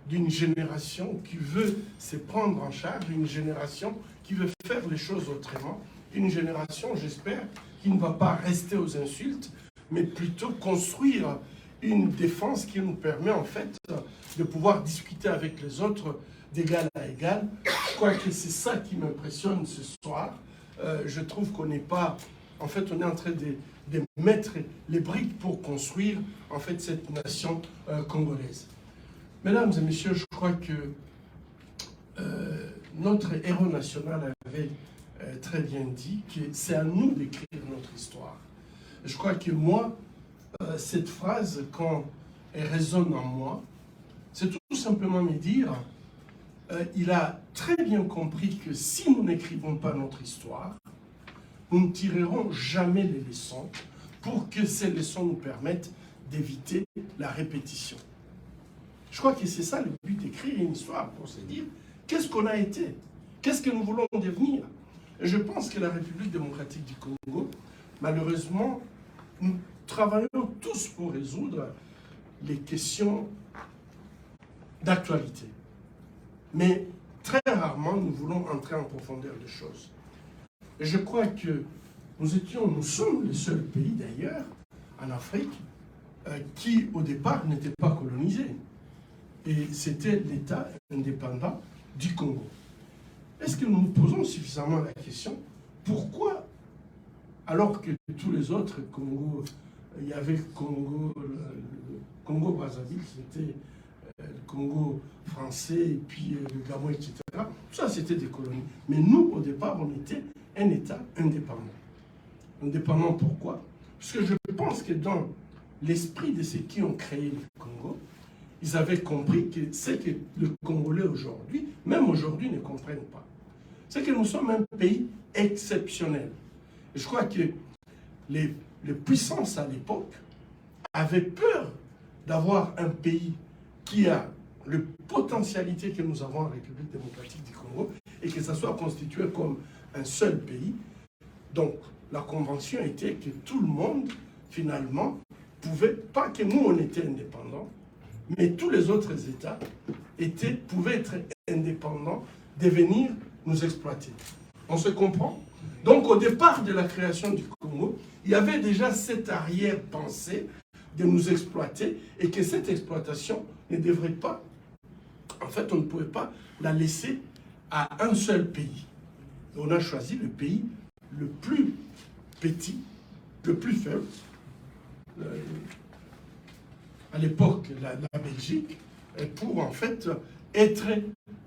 d'une génération qui veut se prendre en charge, une génération qui veut faire les choses autrement, une génération, j'espère, qui ne va pas rester aux insultes, mais plutôt construire une défense qui nous permet en fait de pouvoir discuter avec les autres d'égal à égal. Je crois que c'est ça qui m'impressionne ce soir. Je trouve qu'on n'est pas... En fait, on est en train de mettre les briques pour construire en fait cette nation congolaise. Mesdames et messieurs, je crois que notre héros national avait très bien dit que c'est à nous d'écrire notre histoire. Je crois que moi, cette phrase, quand elle résonne en moi, c'est tout simplement me dire, il a très bien compris que si nous n'écrivons pas notre histoire, nous ne tirerons jamais les leçons pour que ces leçons nous permettent d'éviter la répétition. Je crois que c'est ça le but d'écrire une histoire, pour se dire qu'est-ce qu'on a été, qu'est-ce que nous voulons devenir. Et je pense que la République démocratique du Congo, malheureusement, nous travaillons tous pour résoudre les questions d'actualité. Mais très rarement, nous voulons entrer en profondeur des choses. Et je crois que nous sommes les seuls pays d'ailleurs en Afrique qui au départ n'étaient pas colonisés. Et c'était l'État indépendant du Congo. Est-ce que nous nous posons suffisamment la question, pourquoi, alors que tous les autres Congo, il y avait le Congo Brazzaville, c'était le Congo français, et puis le Gabon, etc. Tout ça, c'était des colonies. Mais nous, au départ, on était un État indépendant. Indépendant pourquoi? Parce que je pense que dans l'esprit de ceux qui ont créé le Congo, ils avaient compris que c'est que les Congolais aujourd'hui, même aujourd'hui, ne comprennent pas. C'est que nous sommes un pays exceptionnel. Et je crois que les puissances à l'époque avaient peur d'avoir un pays qui a la potentialité que nous avons en République démocratique du Congo et que ça soit constitué comme un seul pays. Donc, la convention était que tout le monde, finalement, pouvait, pas que nous on était indépendants, mais tous les autres États pouvaient être indépendants de venir nous exploiter. On se comprend? Donc, au départ de la création du Congo, il y avait déjà cette arrière-pensée de nous exploiter et que cette exploitation ne devrait pas, en fait, on ne pouvait pas la laisser à un seul pays. Et on a choisi le pays le plus petit, le plus faible, à l'époque la Belgique, pour en fait être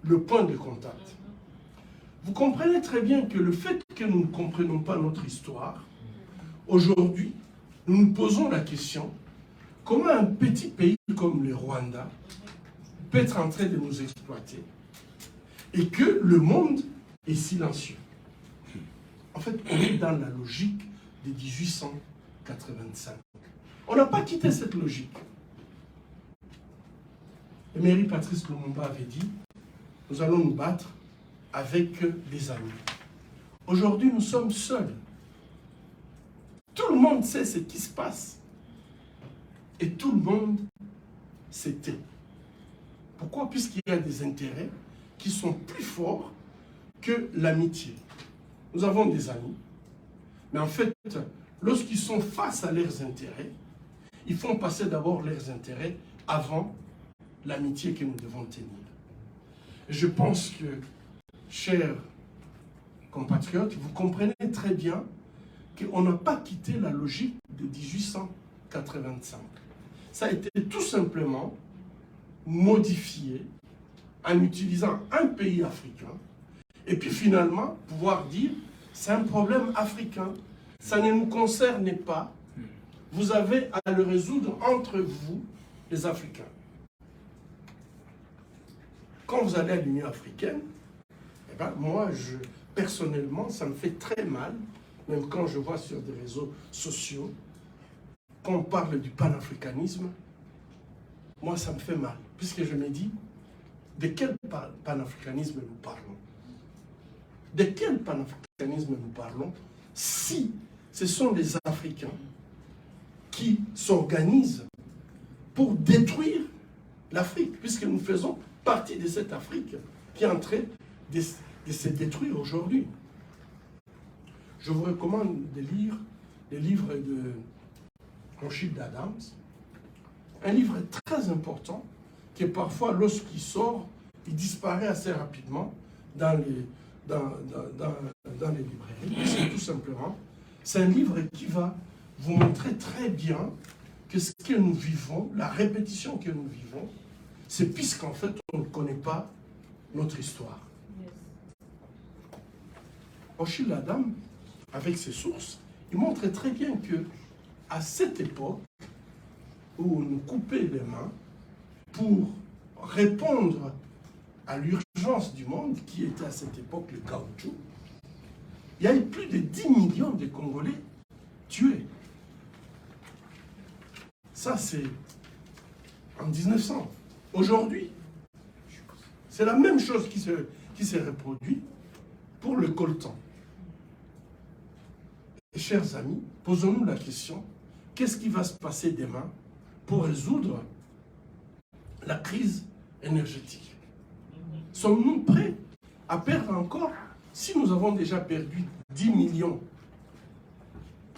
le point de contact. Vous comprenez très bien que le fait que nous ne comprenons pas notre histoire, aujourd'hui, nous nous posons la question, comment un petit pays comme le Rwanda peut être en train de nous exploiter et que le monde est silencieux. En fait, on est dans la logique de 1885. On n'a pas quitté cette logique. Emery Patrice Lumumba avait dit, nous allons nous battre avec des amis. Aujourd'hui, nous sommes seuls. Tout le monde sait ce qui se passe. Et tout le monde s'est tait. Pourquoi? Puisqu'il y a des intérêts qui sont plus forts que l'amitié. Nous avons des amis, mais en fait, lorsqu'ils sont face à leurs intérêts, ils font passer d'abord leurs intérêts avant l'amitié que nous devons tenir. Et je pense que, chers compatriotes, vous comprenez très bien qu'on n'a pas quitté la logique de 1885. Ça a été tout simplement modifié en utilisant un pays africain et puis finalement pouvoir dire c'est un problème africain, ça ne nous concerne pas, vous avez à le résoudre entre vous, les Africains. Quand vous allez à l'Union africaine, eh ben, moi, personnellement, ça me fait très mal, même quand je vois sur des réseaux sociaux, quand on parle du panafricanisme, moi, ça me fait mal, puisque je me dis, de quel panafricanisme nous parlons? De quel panafricanisme nous parlons si ce sont les Africains qui s'organisent pour détruire l'Afrique, puisque nous faisons partie de cette Afrique qui est en train de se détruire aujourd'hui. Je vous recommande de lire les livres de Rothschild Adams, un livre très important qui parfois, lorsqu'il sort, il disparaît assez rapidement dans les librairies. C'est tout simplement, c'est un livre qui va vous montrer très bien que ce que nous vivons, la répétition que nous vivons, c'est puisqu'en fait, on ne connaît pas notre histoire. Rothschild Adams, avec ses sources, il montre très bien que à cette époque, où on nous coupait les mains pour répondre à l'urgence du monde, qui était à cette époque le caoutchouc, il y a eu plus de 10 millions de Congolais tués. Ça, c'est en 1900. Aujourd'hui, c'est la même chose qui s'est reproduite pour le coltan. Et chers amis, posons-nous la question, qu'est-ce qui va se passer demain pour résoudre la crise énergétique? Sommes-nous prêts à perdre encore, si nous avons déjà perdu 10 millions,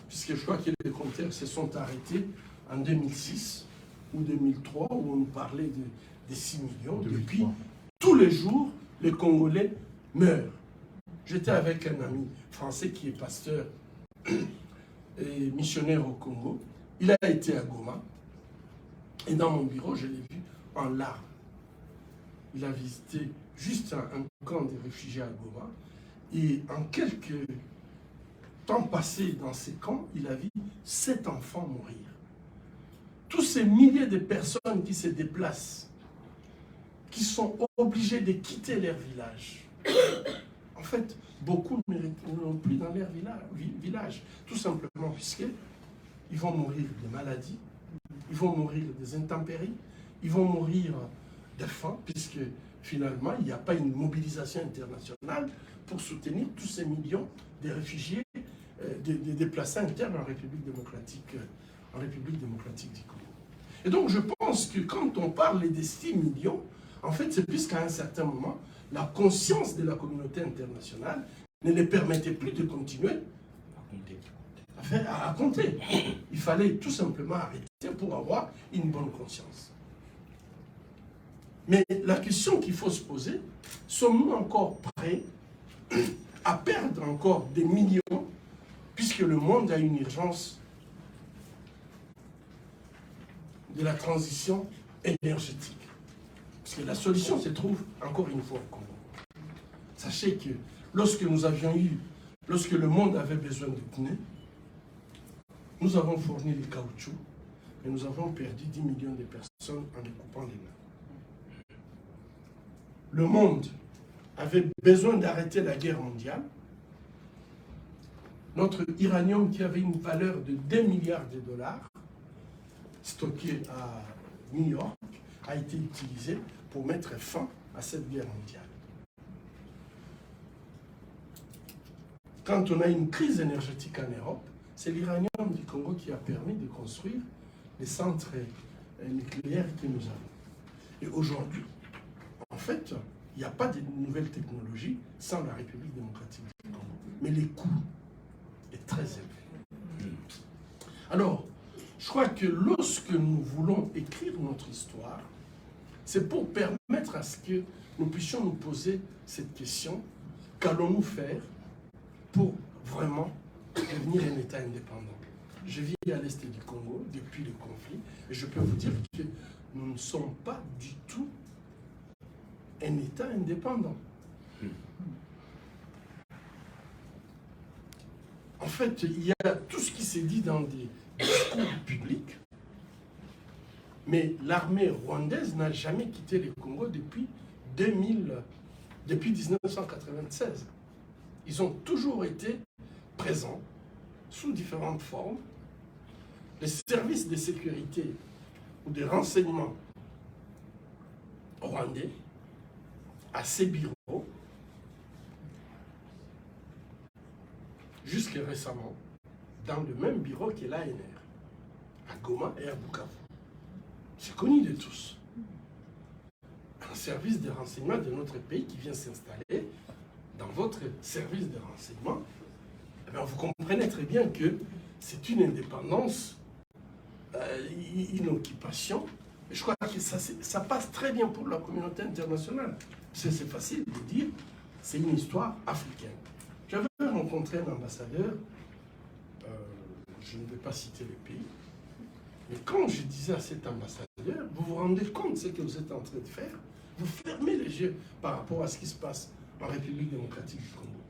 puisque je crois que les compteurs se sont arrêtés en 2006 ou 2003, où on nous parlait de 6 millions. Depuis, tous les jours, les Congolais meurent. J'étais avec un ami français qui est pasteur et missionnaire au Congo. Il a été à Goma. Et dans mon bureau, je l'ai vu en larmes. Il a visité juste un camp de réfugiés à Goma. Et en quelques temps passés dans ces camps, il a vu 7 enfants mourir. Tous ces milliers de personnes qui se déplacent, qui sont obligés de quitter leur village. En fait, beaucoup n'ont plus dans leur village, tout simplement puisqu'ils vont mourir de maladies, ils vont mourir des intempéries, ils vont mourir de faim, puisque finalement, il n'y a pas une mobilisation internationale pour soutenir tous ces millions de réfugiés, des déplacés internes en République démocratique du Congo. Et donc, je pense que quand on parle des 6 millions, en fait, c'est puisqu'à un certain moment, la conscience de la communauté internationale ne les permettait plus de continuer à compter. Il fallait tout simplement arrêter pour avoir une bonne conscience. Mais la question qu'il faut se poser, sommes-nous encore prêts à perdre encore des millions, puisque le monde a une urgence de la transition énergétique? Parce que la solution se trouve encore une fois au Congo. Sachez que lorsque le monde avait besoin de pneus, nous avons fourni le caoutchouc et nous avons perdu 10 millions de personnes en les coupant les mains. Le monde avait besoin d'arrêter la guerre mondiale. Notre uranium qui avait une valeur de 2 milliards de dollars stocké à New York a été utilisé pour mettre fin à cette guerre mondiale. Quand on a une crise énergétique en Europe, c'est l'uranium du Congo qui a permis de construire les centres nucléaires que nous avons. Et aujourd'hui, en fait, il n'y a pas de nouvelles technologies sans la République démocratique du Congo. Mais les coûts sont très élevés. Alors, je crois que lorsque nous voulons écrire notre histoire, c'est pour permettre à ce que nous puissions nous poser cette question, qu'allons-nous faire pour vraiment devenir un État indépendant? Je vis à l'est du Congo depuis le conflit et je peux vous dire que nous ne sommes pas du tout un État indépendant. En fait, il y a tout ce qui s'est dit dans des discours publics, mais l'armée rwandaise n'a jamais quitté le Congo depuis 1996. Ils ont toujours été présents sous différentes formes. Les services de sécurité ou de renseignement rwandais à ces bureaux, jusqu'à récemment, dans le même bureau que l'ANR, à Goma et à Bukavu. C'est connu de tous. Un service de renseignement de notre pays qui vient s'installer dans votre service de renseignement, eh bien, vous comprenez très bien que c'est une indépendance, une occupation. Et je crois que ça passe très bien pour la communauté internationale. C'est facile de dire, c'est une histoire africaine. J'avais rencontré un ambassadeur, je ne vais pas citer le pays, mais quand je disais à cet ambassadeur, vous vous rendez compte de ce que vous êtes en train de faire? Vous fermez les yeux par rapport à ce qui se passe en République démocratique du Congo.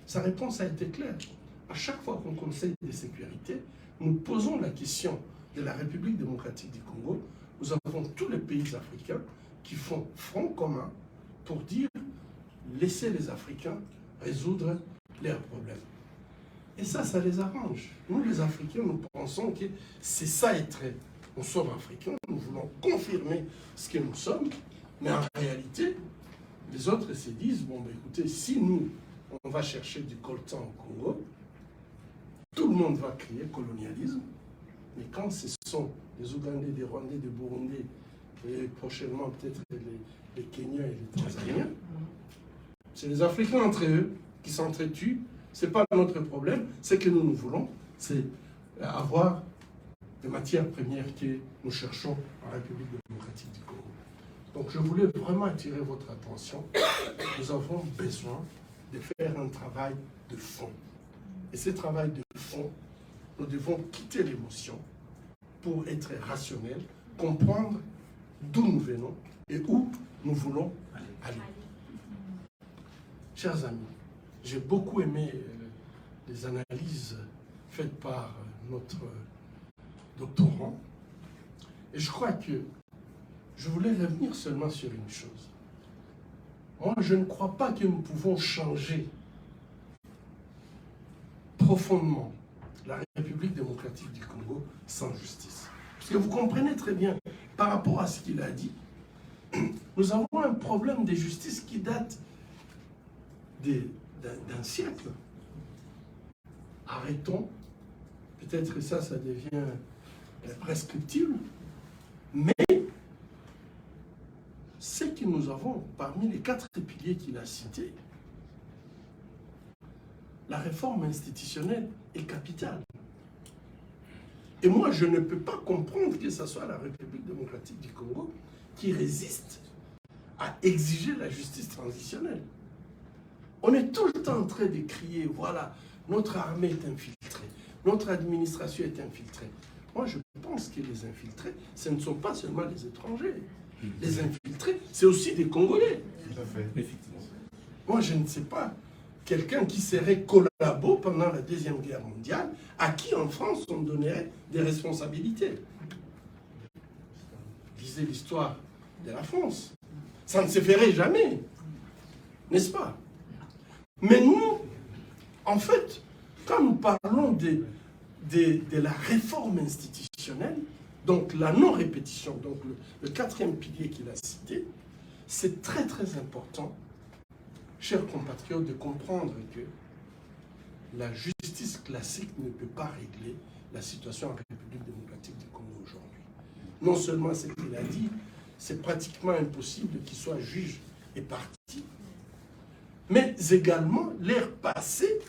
Sa réponse a été claire. À chaque fois qu'on conseille de sécurité, nous posons la question de la République démocratique du Congo. Nous avons tous les pays africains qui font front commun pour dire laissez les Africains résoudre leurs problèmes. Et ça les arrange. Nous, les Africains, nous pensons que c'est ça être. Nous sommes Africains, nous voulons confirmer ce que nous sommes, mais en réalité, les autres se disent, bon, ben, écoutez, si nous, on va chercher du coltan au Congo, tout le monde va crier colonialisme, mais quand ce sont les Ougandais, des Rwandais, des Burundais, et prochainement peut-être les Kenyans et les Tanzaniens, c'est les Africains entre eux qui s'entretuent. Ce n'est pas notre problème. Ce que nous voulons, c'est avoir des matières premières que nous cherchons en République démocratique du Congo. Donc je voulais vraiment attirer votre attention. Nous avons besoin de faire un travail de fond. Et ce travail de fond, nous devons quitter l'émotion pour être rationnel, comprendre d'où nous venons et où nous voulons aller. Chers amis, j'ai beaucoup aimé les analyses faites par notre doctorant. Et je crois que je voulais revenir seulement sur une chose. Moi, je ne crois pas que nous pouvons changer profondément la République démocratique du Congo sans justice. Parce que vous comprenez très bien, par rapport à ce qu'il a dit, nous avons un problème de justice qui date d'un siècle. Arrêtons, peut-être que ça devient prescriptible, mais ce que nous avons parmi les 4 piliers qu'il a cités, la réforme institutionnelle est capitale. Et moi, je ne peux pas comprendre que ce soit la République démocratique du Congo qui résiste à exiger la justice transitionnelle. On est tout le temps en train de crier, voilà, notre armée est infiltrée, notre administration est infiltrée. Moi, je pense que les infiltrés, ce ne sont pas seulement les étrangers. Les infiltrés, c'est aussi des Congolais. Tout à fait. Effectivement. Moi, je ne sais pas, quelqu'un qui serait collabo pendant la Deuxième Guerre mondiale, à qui en France on donnerait des responsabilités. Lisez l'histoire de la France. Ça ne se ferait jamais, n'est-ce pas? Mais nous, en fait, quand nous parlons de la réforme institutionnelle, Donc la non-répétition, donc le quatrième pilier qu'il a cité, c'est très très important, chers compatriotes, de comprendre que la justice classique ne peut pas régler la situation en République démocratique du Congo aujourd'hui. Non seulement ce qu'il a dit, c'est pratiquement impossible qu'il soit juge et partie, mais également l'ère passée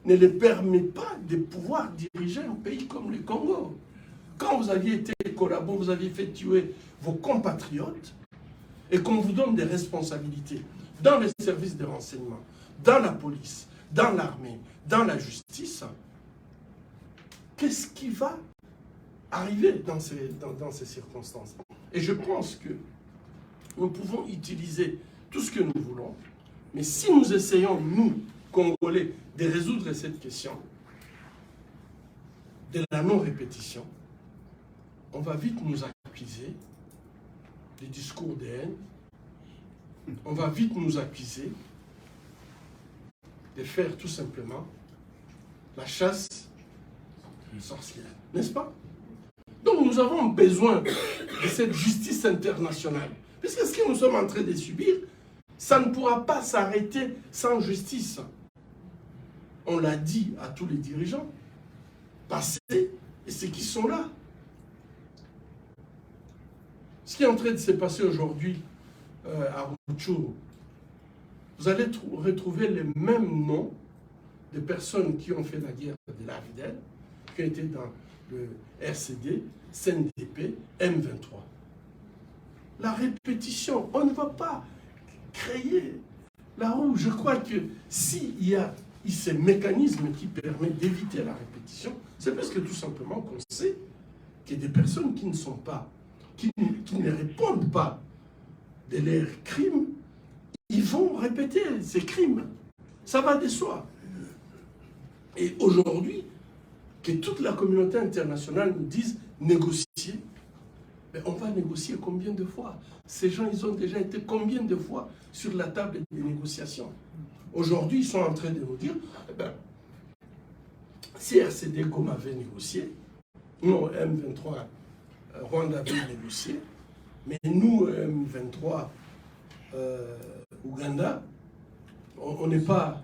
ne les permet pas de pouvoir diriger un pays comme le Congo. Quand vous aviez été collabo, vous aviez fait tuer vos compatriotes et qu'on vous donne des responsabilités dans les services de renseignement, dans la police, dans l'armée, dans la justice, qu'est-ce qui va arriver dans ces circonstances? Et je pense que nous pouvons utiliser tout ce que nous voulons, mais si nous essayons, nous, Congolais, de résoudre cette question de la non-répétition, on va vite nous accuser des discours de haine, on va vite nous accuser de faire tout simplement la chasse aux sorcières, n'est-ce pas? Donc nous avons besoin de cette justice internationale, puisque ce que nous sommes en train de subir, ça ne pourra pas s'arrêter sans justice. On l'a dit à tous les dirigeants passés et ceux qui sont là. Ce qui est en train de se passer aujourd'hui à Rutshuru, vous allez retrouver les mêmes noms de personnes qui ont fait la guerre de l'Arvidel, qui ont été dans le RCD, CNDP, M23. La répétition, on ne va pas créer la roue. Je crois que s'il y a ces mécanismes qui permettent d'éviter la répétition, c'est parce que tout simplement qu'on sait qu'il y a des personnes qui ne sont pas, qui ne répondent pas de leurs crimes, ils vont répéter ces crimes. Ça va de soi. Et aujourd'hui, que toute la communauté internationale nous dise négocier, mais on va négocier combien de fois? Ces gens, ils ont déjà été combien de fois sur la table des négociations? Aujourd'hui, ils sont en train de nous dire, eh ben, si RCD Goma avait négocié, non, M23 Rwanda avait négocié, mais nous, M23 Ouganda, on n'est pas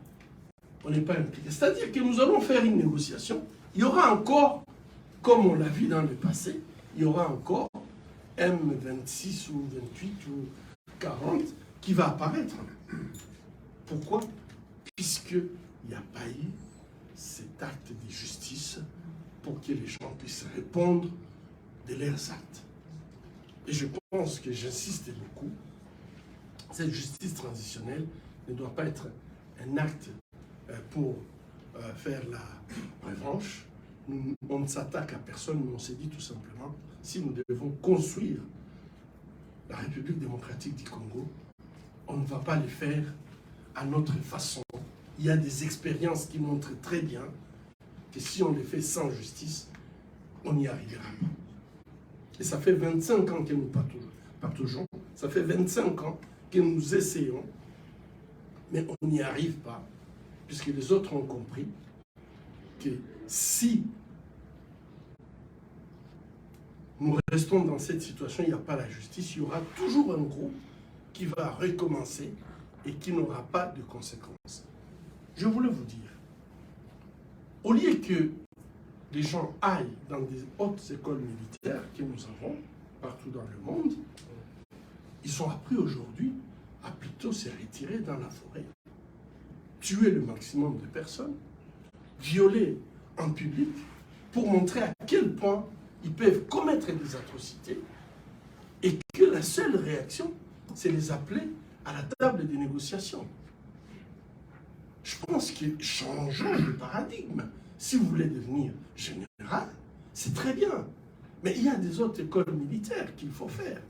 impliqués. C'est-à-dire que nous allons faire une négociation. Il y aura encore, comme on l'a vu dans le passé, il y aura encore M26 ou 28 ou 40 qui va apparaître. Pourquoi? Puisqu'il n'y a pas eu cet acte de justice pour que les gens puissent répondre de leurs actes. Et je pense que j'insiste beaucoup, cette justice transitionnelle ne doit pas être un acte pour faire la revanche. On ne s'attaque à personne, mais on s'est dit tout simplement, si nous devons construire la République démocratique du Congo, on ne va pas le faire à notre façon. Il y a des expériences qui montrent très bien que si on les fait sans justice, on n'y arrivera pas. Et ça fait 25 ans que nous partageons, ça fait 25 ans que nous essayons, mais on n'y arrive pas, puisque les autres ont compris que si nous restons dans cette situation, il n'y a pas la justice, il y aura toujours un groupe qui va recommencer et qui n'aura pas de conséquences. Je voulais vous dire, au lieu que les gens aillent dans des hautes écoles militaires que nous avons partout dans le monde, ils sont appris aujourd'hui à plutôt se retirer dans la forêt, tuer le maximum de personnes, violer en public pour montrer à quel point ils peuvent commettre des atrocités et que la seule réaction, c'est les appeler à la table des négociations. Je pense que changeons de paradigme. Si vous voulez devenir général, c'est très bien. Mais il y a des autres écoles militaires qu'il faut faire.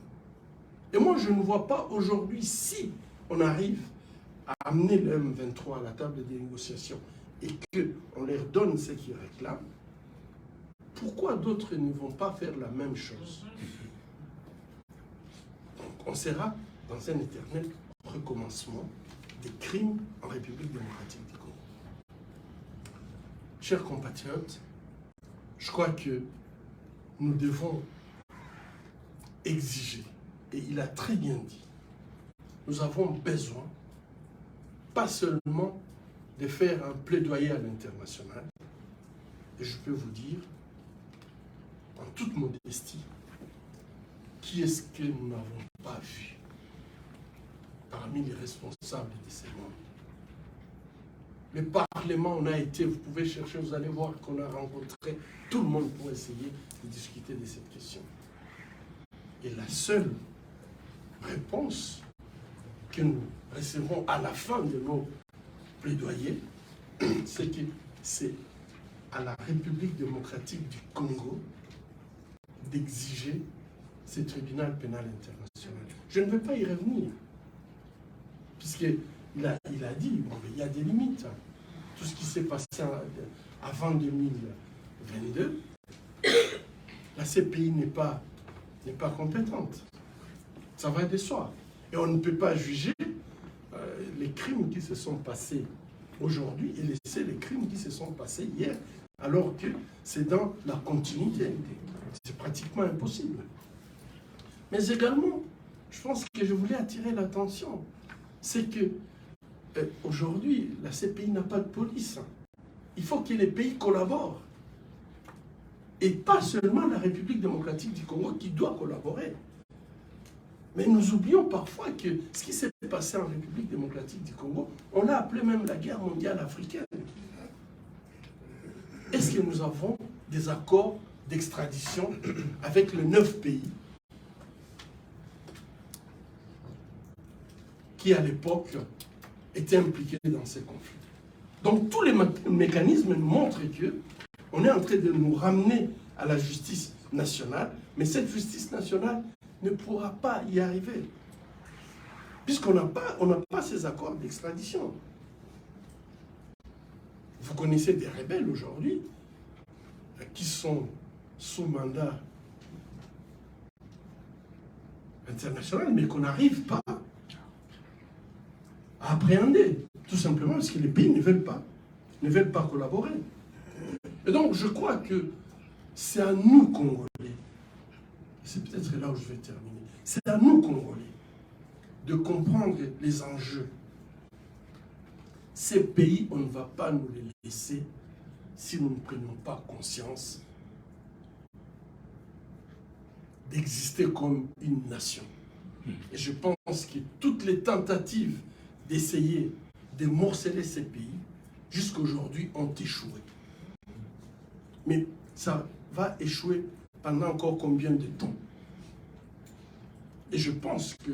Et moi, je ne vois pas aujourd'hui, si on arrive à amener le M23 à la table des négociations et qu'on leur donne ce qu'ils réclament, pourquoi d'autres ne vont pas faire la même chose? Donc, on sera dans un éternel recommencement des crimes en République démocratique du Congo. Chers compatriotes, je crois que nous devons exiger. Et il a très bien dit, nous avons besoin, pas seulement de faire un plaidoyer à l'international, et je peux vous dire, en toute modestie, qui est-ce que nous n'avons pas vu parmi les responsables de ces mondes? Le Parlement, on a été, vous pouvez chercher, vous allez voir qu'on a rencontré tout le monde pour essayer de discuter de cette question. Et la seule réponse que nous recevons à la fin de nos plaidoyers, c'est que c'est à la République démocratique du Congo d'exiger ce tribunal pénal international. Je ne vais pas y revenir, puisqu'il a dit, bon, il y a des limites. Hein. Tout ce qui s'est passé avant 2022, la CPI n'est pas compétente. Ça va de soi. Et on ne peut pas juger les crimes qui se sont passés aujourd'hui et laisser les crimes qui se sont passés hier, alors que c'est dans la continuité. C'est pratiquement impossible. Mais également, je pense que je voulais attirer l'attention, c'est que aujourd'hui, la CPI n'a pas de police. Il faut que les pays collaborent. Et pas seulement la République démocratique du Congo qui doit collaborer. Mais nous oublions parfois que ce qui s'est passé en République démocratique du Congo, on l'a appelé même la guerre mondiale africaine. Est-ce que nous avons des accords d'extradition avec les 9 pays qui, à l'époque, étaient impliqués dans ces conflits? Donc, tous les mécanismes nous montrent qu'on est en train de nous ramener à la justice nationale, mais cette justice nationale ne pourra pas y arriver, puisqu'on n'a pas ces accords d'extradition. Vous connaissez des rebelles aujourd'hui qui sont sous mandat international, mais qu'on n'arrive pas à appréhender, tout simplement parce que les pays ne veulent pas collaborer. Et donc, je crois que c'est à nous, Congolais, c'est peut-être là où je vais terminer, c'est à nous, Congolais, de comprendre les enjeux. Ces pays, on ne va pas nous les laisser si nous ne prenons pas conscience d'exister comme une nation. Et je pense que toutes les tentatives d'essayer de morceler ces pays, jusqu'à aujourd'hui, ont échoué. Mais ça va échouer pendant encore combien de temps? Et je pense que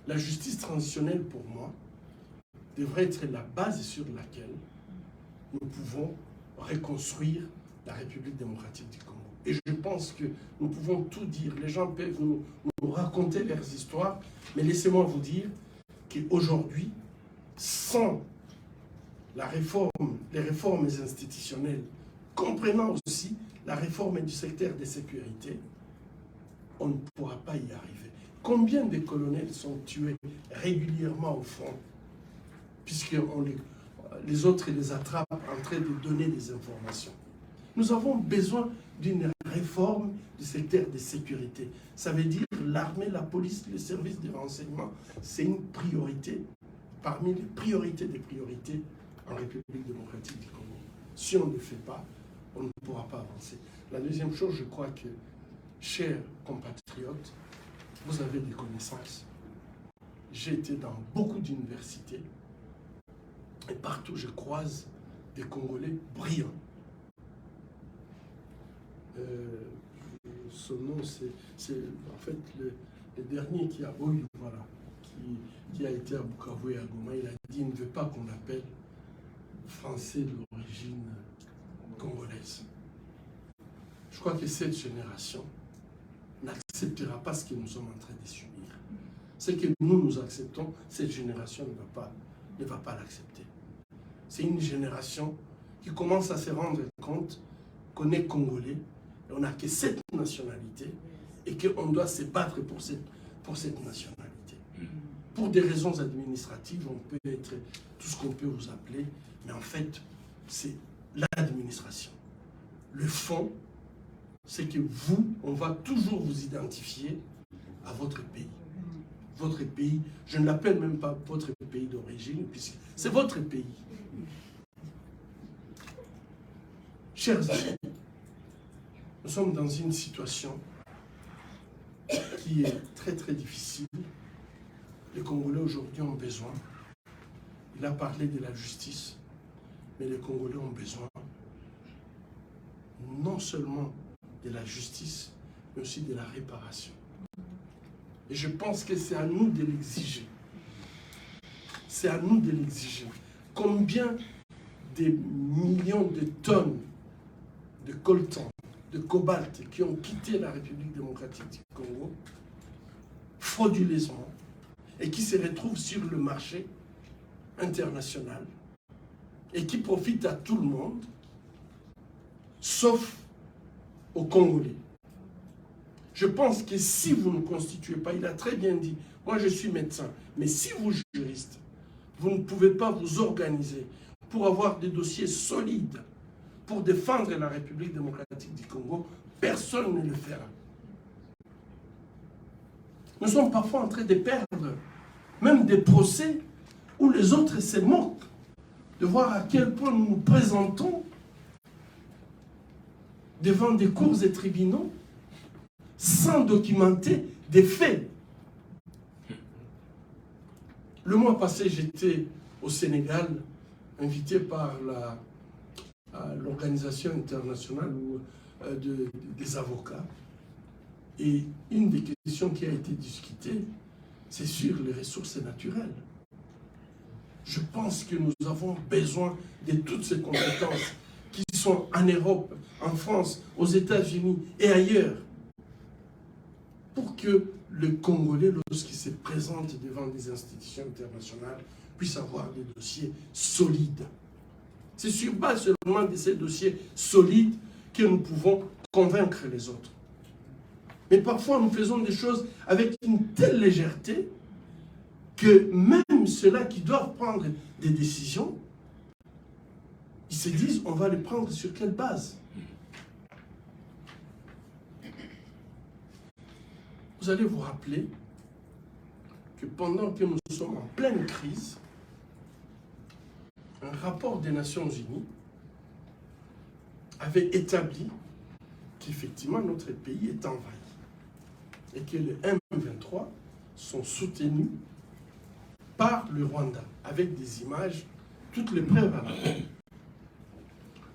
la justice transitionnelle, pour moi, devrait être la base sur laquelle nous pouvons reconstruire la République démocratique du Congo. Et je pense que nous pouvons tout dire. Les gens peuvent nous raconter leurs histoires, mais laissez-moi vous dire qu'aujourd'hui, sans la réforme, les réformes institutionnelles, comprenant aussi la réforme du secteur de sécurité, on ne pourra pas y arriver. Combien de colonels sont tués régulièrement au front, puisque les autres les attrapent en train de donner des informations? Nous avons besoin d'une réforme du secteur de sécurité. Ça veut dire l'armée, la police, les services de renseignement, c'est une priorité parmi les priorités des priorités en République démocratique du Congo. Si on ne le fait pas, on ne pourra pas avancer. La deuxième chose, je crois que, chers compatriotes, vous avez des connaissances. J'ai été dans beaucoup d'universités et partout je croise des Congolais brillants. Son nom, c'est en fait le dernier qui a qui a été à Bukavu et à Goma. Il a dit qu'il ne veut pas qu'on l'appelle français d'origine congolaise. Je crois que cette génération n'acceptera pas ce que nous sommes en train de subir. Ce que nous acceptons, cette génération ne va pas l'accepter. C'est une génération qui commence à se rendre compte qu'on est Congolais, et on n'a que cette nationalité, et qu'on doit se battre pour cette nationalité. Pour des raisons administratives, on peut être tout ce qu'on peut vous appeler, mais en fait, c'est l'administration. Le fond, c'est que vous, on va toujours vous identifier à votre pays. Votre pays, je ne l'appelle même pas votre pays d'origine, puisque c'est votre pays. Chers amis, nous sommes dans une situation qui est très très difficile. Les Congolais aujourd'hui ont besoin. Il a parlé de la justice, mais les Congolais ont besoin non seulement de la justice, mais aussi de la réparation. Et je pense que c'est à nous de l'exiger. C'est à nous de l'exiger. Combien de millions de tonnes de coltan, de cobalt qui ont quitté la République démocratique du Congo frauduleusement et qui se retrouvent sur le marché international et qui profitent à tout le monde, sauf aux Congolais. Je pense que si vous ne constituez pas, il a très bien dit, moi je suis médecin, mais si vous juriste, vous ne pouvez pas vous organiser pour avoir des dossiers solides pour défendre la République démocratique du Congo, personne ne le fera. Nous sommes parfois en train de perdre même des procès où les autres se moquent de voir à quel point nous nous présentons devant des cours et tribunaux sans documenter des faits. Le mois passé, j'étais au Sénégal, invité par l'Organisation internationale des avocats. Et une des questions qui a été discutée, c'est sur les ressources naturelles. Je pense que nous avons besoin de toutes ces compétences qui sont en Europe, en France, aux États-Unis et ailleurs, pour que le Congolais, lorsqu'il se présente devant des institutions internationales, puisse avoir des dossiers solides. C'est sur base seulement de ces dossiers solides que nous pouvons convaincre les autres. Mais parfois, nous faisons des choses avec une telle légèreté que même ceux-là qui doivent prendre des décisions, ils se disent, on va les prendre sur quelle base? Vous allez vous rappeler que pendant que nous sommes en pleine crise, un rapport des Nations Unies avait établi qu'effectivement notre pays est envahi et que les M23 sont soutenus par le Rwanda, avec des images, toutes les preuves à la main.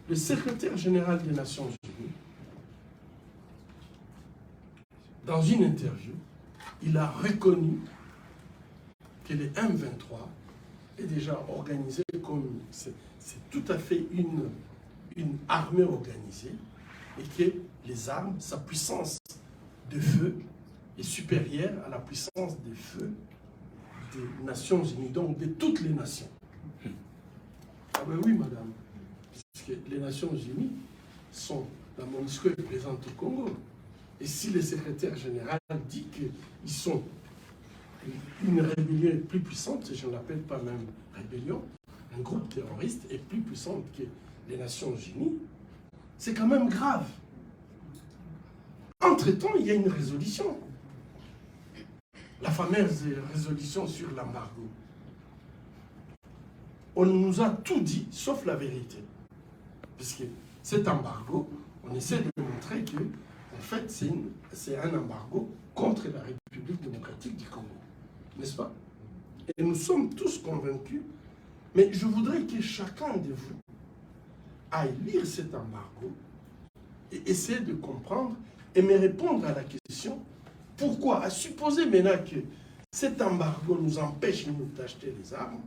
Le secrétaire général des Nations Unies, dans une interview, il a reconnu que les M23 est déjà organisé comme c'est tout à fait une armée organisée et que les armes, sa puissance de feu est supérieure à la puissance de feu des Nations Unies, donc de toutes les nations. Ah ben oui, madame, parce que les Nations Unies sont, la MONUSCO est présente au Congo. Et si le secrétaire général dit qu'ils sont une rébellion plus puissante, je ne l'appelle pas même rébellion, un groupe terroriste est plus puissant que les Nations Unies, c'est quand même grave. Entre-temps, il y a une résolution. La fameuse résolution sur l'embargo. On nous a tout dit, sauf la vérité. Puisque cet embargo, on essaie de montrer que, en fait, c'est un embargo contre la République démocratique du Congo. N'est-ce pas? Et nous sommes tous convaincus, mais je voudrais que chacun de vous aille lire cet embargo et essayer de comprendre et me répondre à la question pourquoi, à supposer maintenant que cet embargo nous empêche nous d'acheter les armes,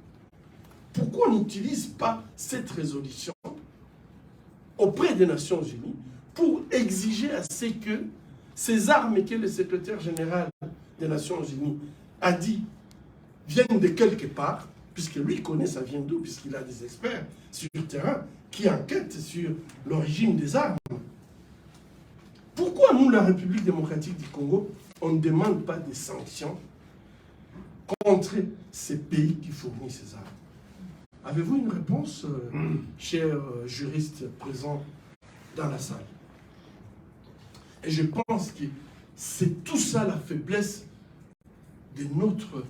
pourquoi on n'utilise pas cette résolution auprès des Nations Unies pour exiger à ce que ces armes que le secrétaire général des Nations Unies a dit viennent de quelque part, puisque lui connaît ça vient d'où, puisqu'il a des experts sur le terrain qui enquêtent sur l'origine des armes. Pourquoi nous, la République démocratique du Congo, on ne demande pas des sanctions contre ces pays qui fournissent ces armes? Avez-vous une réponse, chers juristes présents dans la salle? Et je pense que c'est tout ça la faiblesse de notre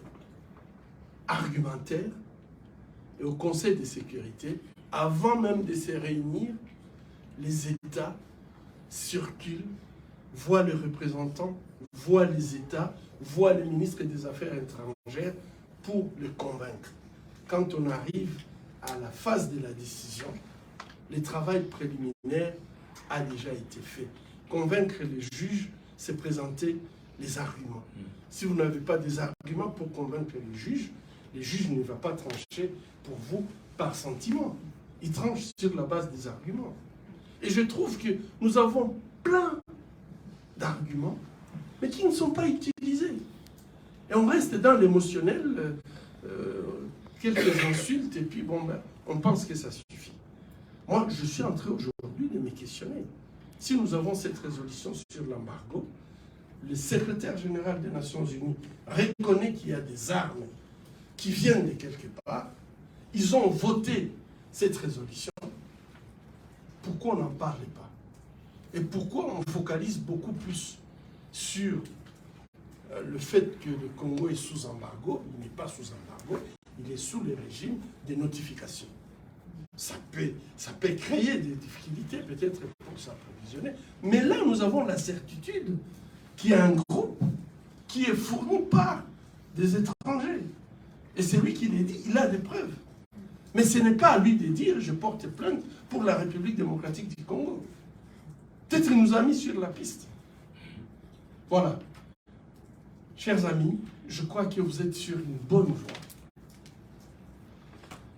argumentaire et au Conseil de sécurité, avant même de se réunir, les États circulent, voient les représentants, voient les États, voient le ministre des Affaires étrangères pour les convaincre. Quand on arrive à la phase de la décision, le travail préliminaire a déjà été fait. Convaincre les juges, c'est présenter les arguments. Si vous n'avez pas des arguments pour convaincre les juges ne vont pas trancher pour vous par sentiment. Ils tranchent sur la base des arguments. Et je trouve que nous avons plein d'arguments, mais qui ne sont pas utilisés. Et on reste dans l'émotionnel, quelques insultes, et puis bon, ben, on pense que ça suffit. Moi, je suis en train aujourd'hui de me questionner. Si nous avons cette résolution sur l'embargo, le secrétaire général des Nations Unies reconnaît qu'il y a des armes qui viennent de quelque part. Ils ont voté cette résolution. Pourquoi on n'en parle pas? Et pourquoi on focalise beaucoup plus sur le fait que le Congo est sous embargo? Il n'est pas sous embargo, il est sous le régime des notifications. Ça peut créer des difficultés peut-être pour s'approvisionner. Mais là, nous avons la certitude qu'il y a un groupe qui est fourni par des étrangers. Et c'est lui qui les dit, il a des preuves. Mais ce n'est pas à lui de dire, je porte plainte pour la République démocratique du Congo. Peut-être qu'il nous a mis sur la piste. Voilà. Chers amis, je crois que vous êtes sur une bonne voie.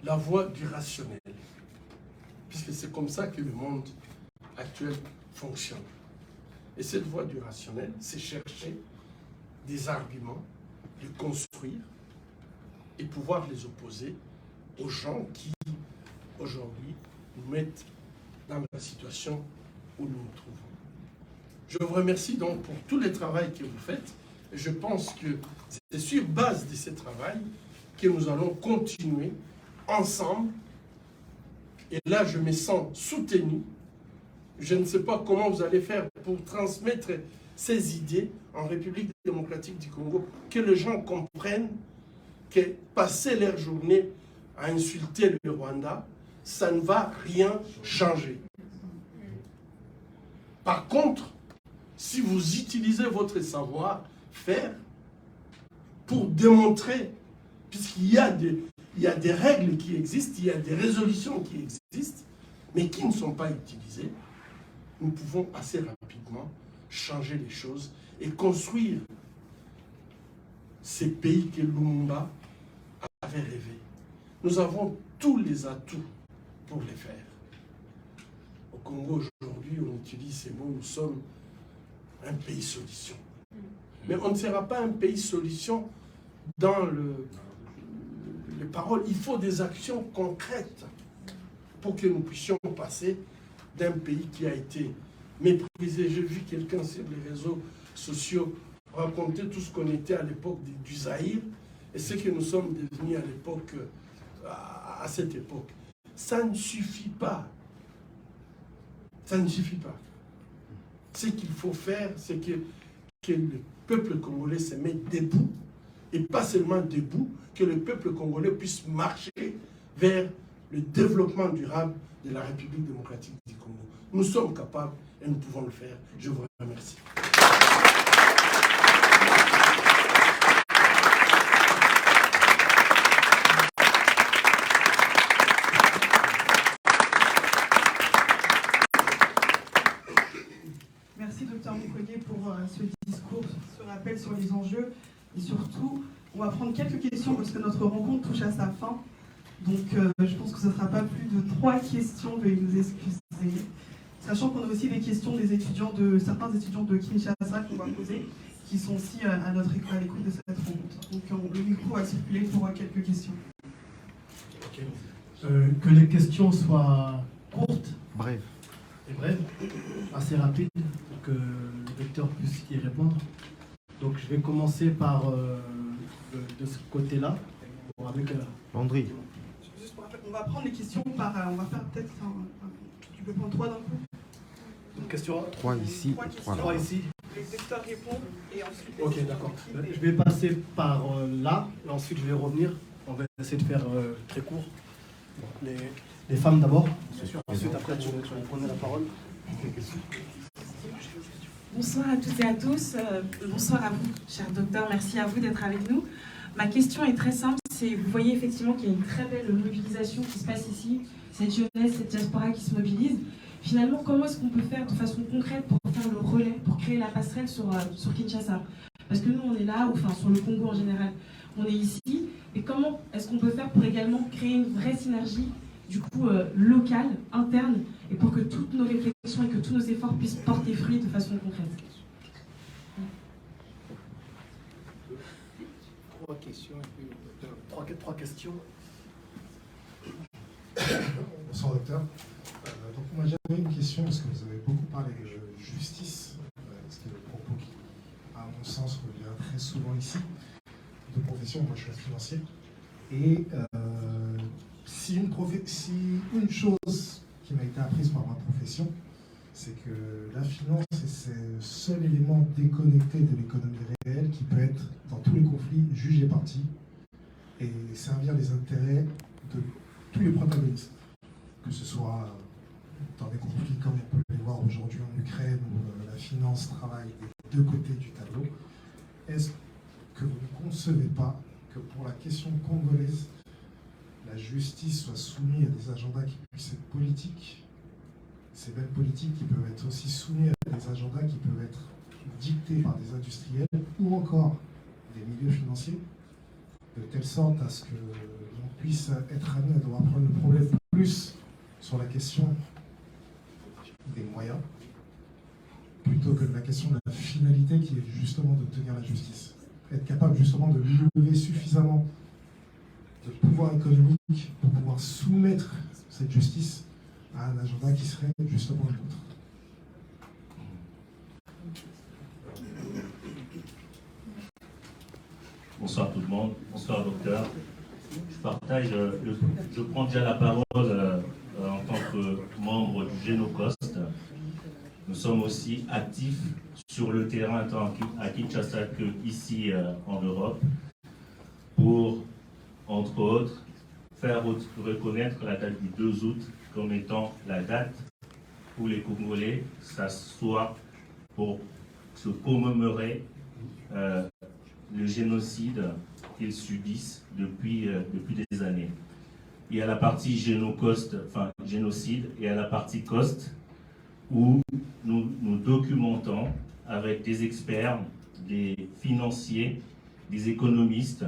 La voie du rationnel. Puisque c'est comme ça que le monde actuel fonctionne. Et cette voie du rationnel, c'est chercher des arguments, les construire et pouvoir les opposer aux gens qui, aujourd'hui, nous mettent dans la situation où nous nous trouvons. Je vous remercie donc pour tout le travail que vous faites. Et je pense que c'est sur base de ce travail que nous allons continuer ensemble. Et là, je me sens soutenu. Je ne sais pas comment vous allez faire pour transmettre ces idées en République démocratique du Congo, que les gens comprennent que passer leur journée à insulter le Rwanda, ça ne va rien changer. Par contre, si vous utilisez votre savoir-faire pour démontrer, puisqu'il y a des règles qui existent, il y a des résolutions qui existent, mais qui ne sont pas utilisées, nous pouvons assez rapidement changer les choses et construire ces pays que Lumumba avait rêvé. Nous avons tous les atouts pour les faire. Au Congo, aujourd'hui, on utilise ces mots, nous sommes un pays solution. Mais on ne sera pas un pays solution dans les paroles. Il faut des actions concrètes pour que nous puissions passer d'un pays qui a été méprisé. J'ai vu quelqu'un sur les réseaux sociaux raconter tout ce qu'on était à l'époque du Zaïre et ce que nous sommes devenus à l'époque, à cette époque. Ça ne suffit pas. Ça ne suffit pas. Ce qu'il faut faire, c'est que le peuple congolais se mette debout, et pas seulement debout, que le peuple congolais puisse marcher vers le développement durable de la République démocratique du Congo. Nous sommes capables et nous pouvons le faire. Je vous remercie. Merci, Dr Mukwege, pour ce discours, ce rappel sur les enjeux. Et surtout, on va prendre quelques questions parce que notre rencontre touche à sa fin. Donc, je pense que ce ne sera pas plus de 3 questions, veuillez nous excuser. Sachant qu'on a aussi des questions des étudiants certains étudiants de Kinshasa qu'on va poser, qui sont aussi à l'écoute de cette rencontre. Donc, le micro va circuler pour quelques questions. Que les questions soient courtes. Bref. Et brèves, assez rapides, pour que le docteur puisse y répondre. Donc je vais commencer par de ce côté-là. Avec Landry. Juste pour rappel, on va prendre les questions par... on va faire peut-être... tu peux prendre 3 d'un coup. une question. 3 ici, 3 questions. 3 ici. les docteurs répondent et ensuite... Ok, d'accord. Je vais passer par là, et ensuite je vais revenir. On va essayer de faire très court. Bon, les femmes d'abord. Ensuite, après, tu prenez la parole. Bonsoir à toutes et à tous. Bonsoir à vous, cher docteur. Merci à vous d'être avec nous. Ma question est très simple. Vous voyez effectivement qu'il y a une très belle mobilisation qui se passe ici, cette jeunesse, cette diaspora qui se mobilise. Finalement, comment est-ce qu'on peut faire de façon concrète pour faire le relais, pour créer la passerelle sur Kinshasa? Parce que nous, on est là, enfin sur le Congo en général, on est ici. Et comment est-ce qu'on peut faire pour également créer une vraie synergie, du coup, locale, interne, et pour que toutes nos réflexions et que tous nos efforts puissent porter fruit de façon concrète? Trois questions. Bonsoir docteur. Donc moi j'avais une question parce que vous avez beaucoup parlé de justice, ce qui est le propos qui, à mon sens, revient très souvent ici, de profession. Moi je suis financier. Et si une chose qui m'a été apprise par ma profession, c'est que la finance c'est le seul élément déconnecté de l'économie réelle qui peut être, dans tous les conflits, jugé parti et servir les intérêts de tous les protagonistes, que ce soit dans des conflits comme on peut les voir aujourd'hui en Ukraine, où la finance travaille des deux côtés du tableau. Est-ce que vous ne concevez pas que pour la question congolaise, la justice soit soumise à des agendas qui puissent être politiques, ces mêmes politiques qui peuvent être aussi soumis à des agendas qui peuvent être dictés par des industriels ou encore des milieux financiers, de telle sorte à ce que l'on puisse être amené à devoir prendre le problème plus sur la question des moyens, plutôt que de la question de la finalité qui est justement d'obtenir la justice. Être capable justement de lever suffisamment de pouvoir économique pour pouvoir soumettre cette justice à un agenda qui serait justement le nôtre. Bonsoir tout le monde, bonsoir docteur. Je prends déjà la parole en tant que membre du Génocost. Nous sommes aussi actifs sur le terrain tant à Kinshasa qu'ici en Europe pour, entre autres, faire reconnaître la date du 2 août comme étant la date où les Congolais s'assoient pour se commémorer le génocide qu'ils subissent depuis des années. Il y a la partie génocide et à la partie cost où nous documentons avec des experts, des financiers, des économistes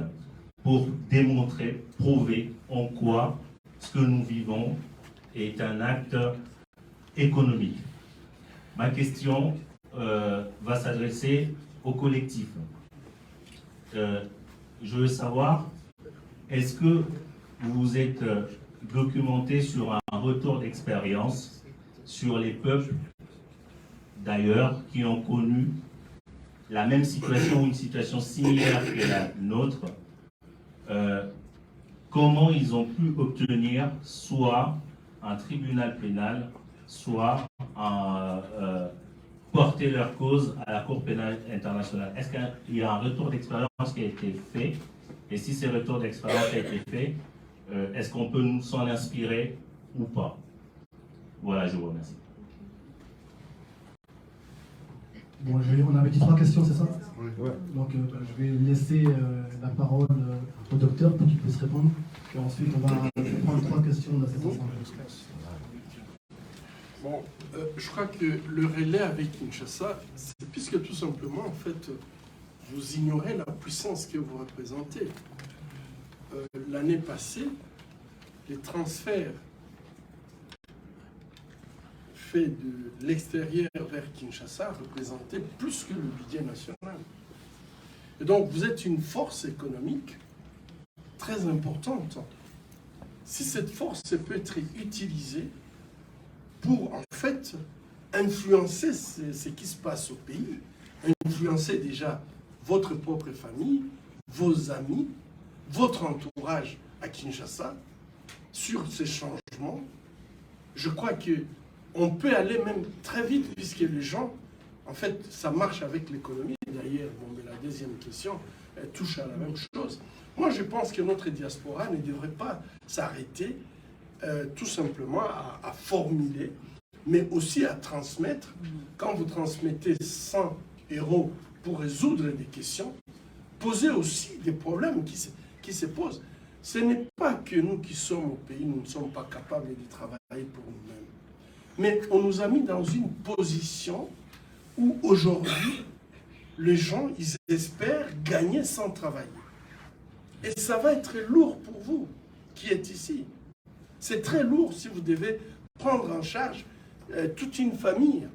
pour démontrer, prouver en quoi ce que nous vivons est un acte économique. Ma question va s'adresser au collectif. Je veux savoir, est-ce que vous vous êtes documenté sur un retour d'expérience sur les peuples d'ailleurs qui ont connu la même situation ou une situation similaire que la nôtre, comment ils ont pu obtenir soit un tribunal pénal, soit porter leur cause à la Cour pénale internationale? Est-ce qu'il y a un retour d'expérience qui a été fait? Et si ce retour d'expérience a été fait, est-ce qu'on peut nous s'en inspirer ou pas? Voilà, je vous remercie. Bon, on avait dit 3 questions, c'est ça? Oui. Ouais. Donc, je vais laisser la parole au docteur pour qu'il puisse répondre. Et ensuite, on va prendre 3 questions dans cette assemblée. Bon, je crois que le relais avec Kinshasa, c'est puisque tout simplement, en fait, vous ignorez la puissance que vous représentez. L'année passée, les transferts faits de l'extérieur vers Kinshasa représentaient plus que le budget national. Et donc, vous êtes une force économique très importante. Si cette force peut être utilisée pour, en fait, influencer ce qui se passe au pays, influencer déjà votre propre famille, vos amis, votre entourage à Kinshasa, sur ces changements, je crois qu'on peut aller même très vite, puisque les gens, En fait, ça marche avec l'économie. D'ailleurs, bon, mais la deuxième question elle touche à la même chose. Moi, je pense que notre diaspora ne devrait pas s'arrêter tout simplement à formuler, mais aussi à transmettre. Quand vous transmettez 100 euros pour résoudre des questions, posez aussi des problèmes qui se posent. Ce n'est pas que nous qui sommes au pays, nous ne sommes pas capables de travailler pour nous-mêmes. Mais on nous a mis dans une position où aujourd'hui, les gens, ils espèrent gagner sans travailler. Et ça va être lourd pour vous qui êtes ici. C'est très lourd si vous devez prendre en charge toute une famille.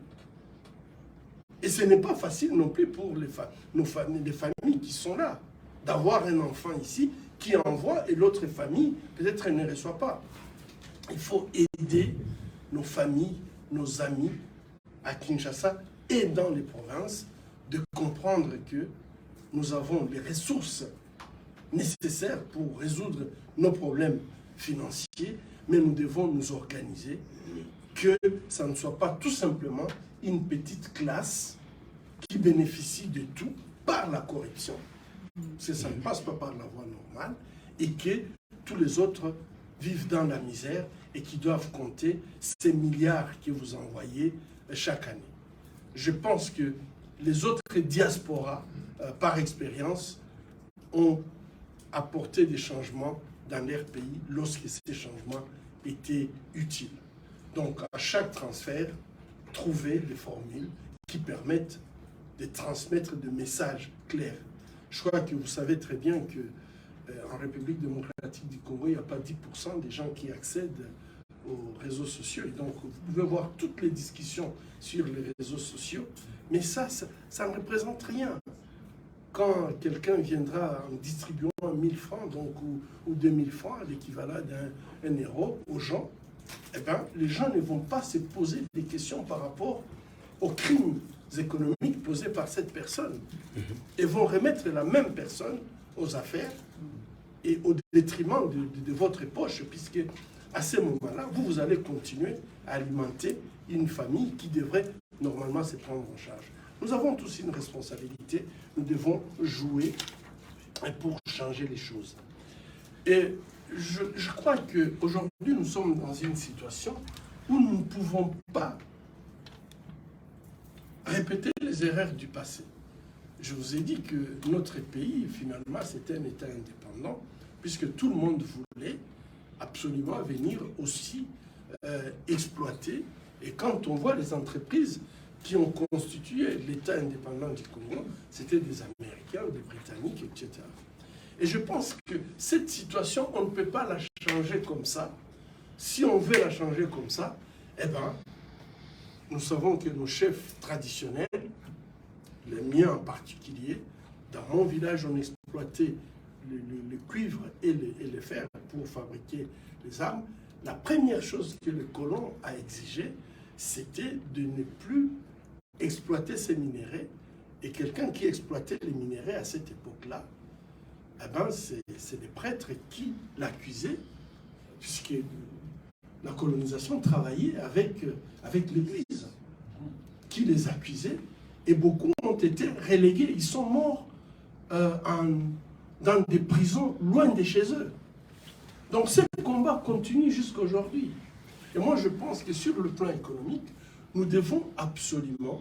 Et ce n'est pas facile non plus pour les familles qui sont là, d'avoir un enfant ici qui envoie et l'autre famille, peut-être elle ne reçoit pas. Il faut aider nos familles, nos amis à Kinshasa et dans les provinces de comprendre que nous avons les ressources nécessaires pour résoudre nos problèmes financiers, mais nous devons nous organiser, que ça ne soit pas tout simplement une petite classe qui bénéficie de tout par la corruption, parce que ça ne passe pas par la voie normale, et que tous les autres vivent dans la misère et qui doivent compter ces milliards que vous envoyez chaque année. Je pense que les autres diasporas, par expérience, ont apporté des changements dans leur pays lorsque ces changements étaient utiles. Donc, à chaque transfert, trouver des formules qui permettent de transmettre des messages clairs. Je crois que vous savez très bien qu'en République démocratique du Congo, il n'y a pas 10% des gens qui accèdent aux réseaux sociaux. Et donc, vous pouvez voir toutes les discussions sur les réseaux sociaux, mais ça ne représente rien. Quand quelqu'un viendra en distribuant 1000 francs donc, ou 2000 francs, l'équivalent d'un euro aux gens, eh bien, les gens ne vont pas se poser des questions par rapport aux crimes économiques posés par cette personne. Et vont remettre la même personne aux affaires et au détriment de votre poche, puisque à ce moment-là, vous allez continuer à alimenter une famille qui devrait normalement se prendre en charge. Nous avons tous une responsabilité, nous devons jouer pour changer les choses. Et je crois qu'aujourd'hui, nous sommes dans une situation où nous ne pouvons pas répéter les erreurs du passé. Je vous ai dit que notre pays, finalement, c'était un État indépendant, puisque tout le monde voulait absolument venir aussi exploiter. Et quand on voit les entreprises qui ont constitué l'État indépendant du Congo, c'était des Américains, des Britanniques, etc. Et je pense que cette situation, on ne peut pas la changer comme ça. Si on veut la changer comme ça, eh bien, nous savons que nos chefs traditionnels, les miens en particulier, dans mon village, on exploitait le cuivre et le fer pour fabriquer les armes. La première chose que le colon a exigé, c'était de ne plus exploiter ces minéraux. Et quelqu'un qui exploitait les minéraux à cette époque-là, eh ben c'est les prêtres qui l'accusaient, puisque la colonisation travaillait avec l'Église, qui les accusait, et beaucoup ont été relégués. Ils sont morts dans des prisons loin de chez eux. Donc ce combat continue jusqu'à aujourd'hui. Et moi je pense que sur le plan économique, nous devons absolument,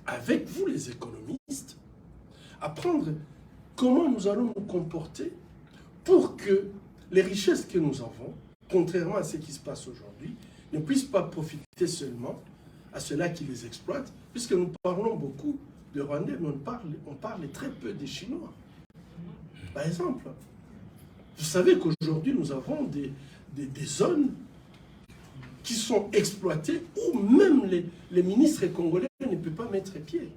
avec vous les économistes, apprendre comment nous allons nous comporter pour que les richesses que nous avons, contrairement à ce qui se passe aujourd'hui, ne puissent pas profiter seulement à ceux-là qui les exploitent, puisque nous parlons beaucoup de Rwandais, mais on parle très peu des Chinois. Par exemple, vous savez qu'aujourd'hui, nous avons des zones qui sont exploitées où même les ministres congolais ne peuvent pas mettre pied.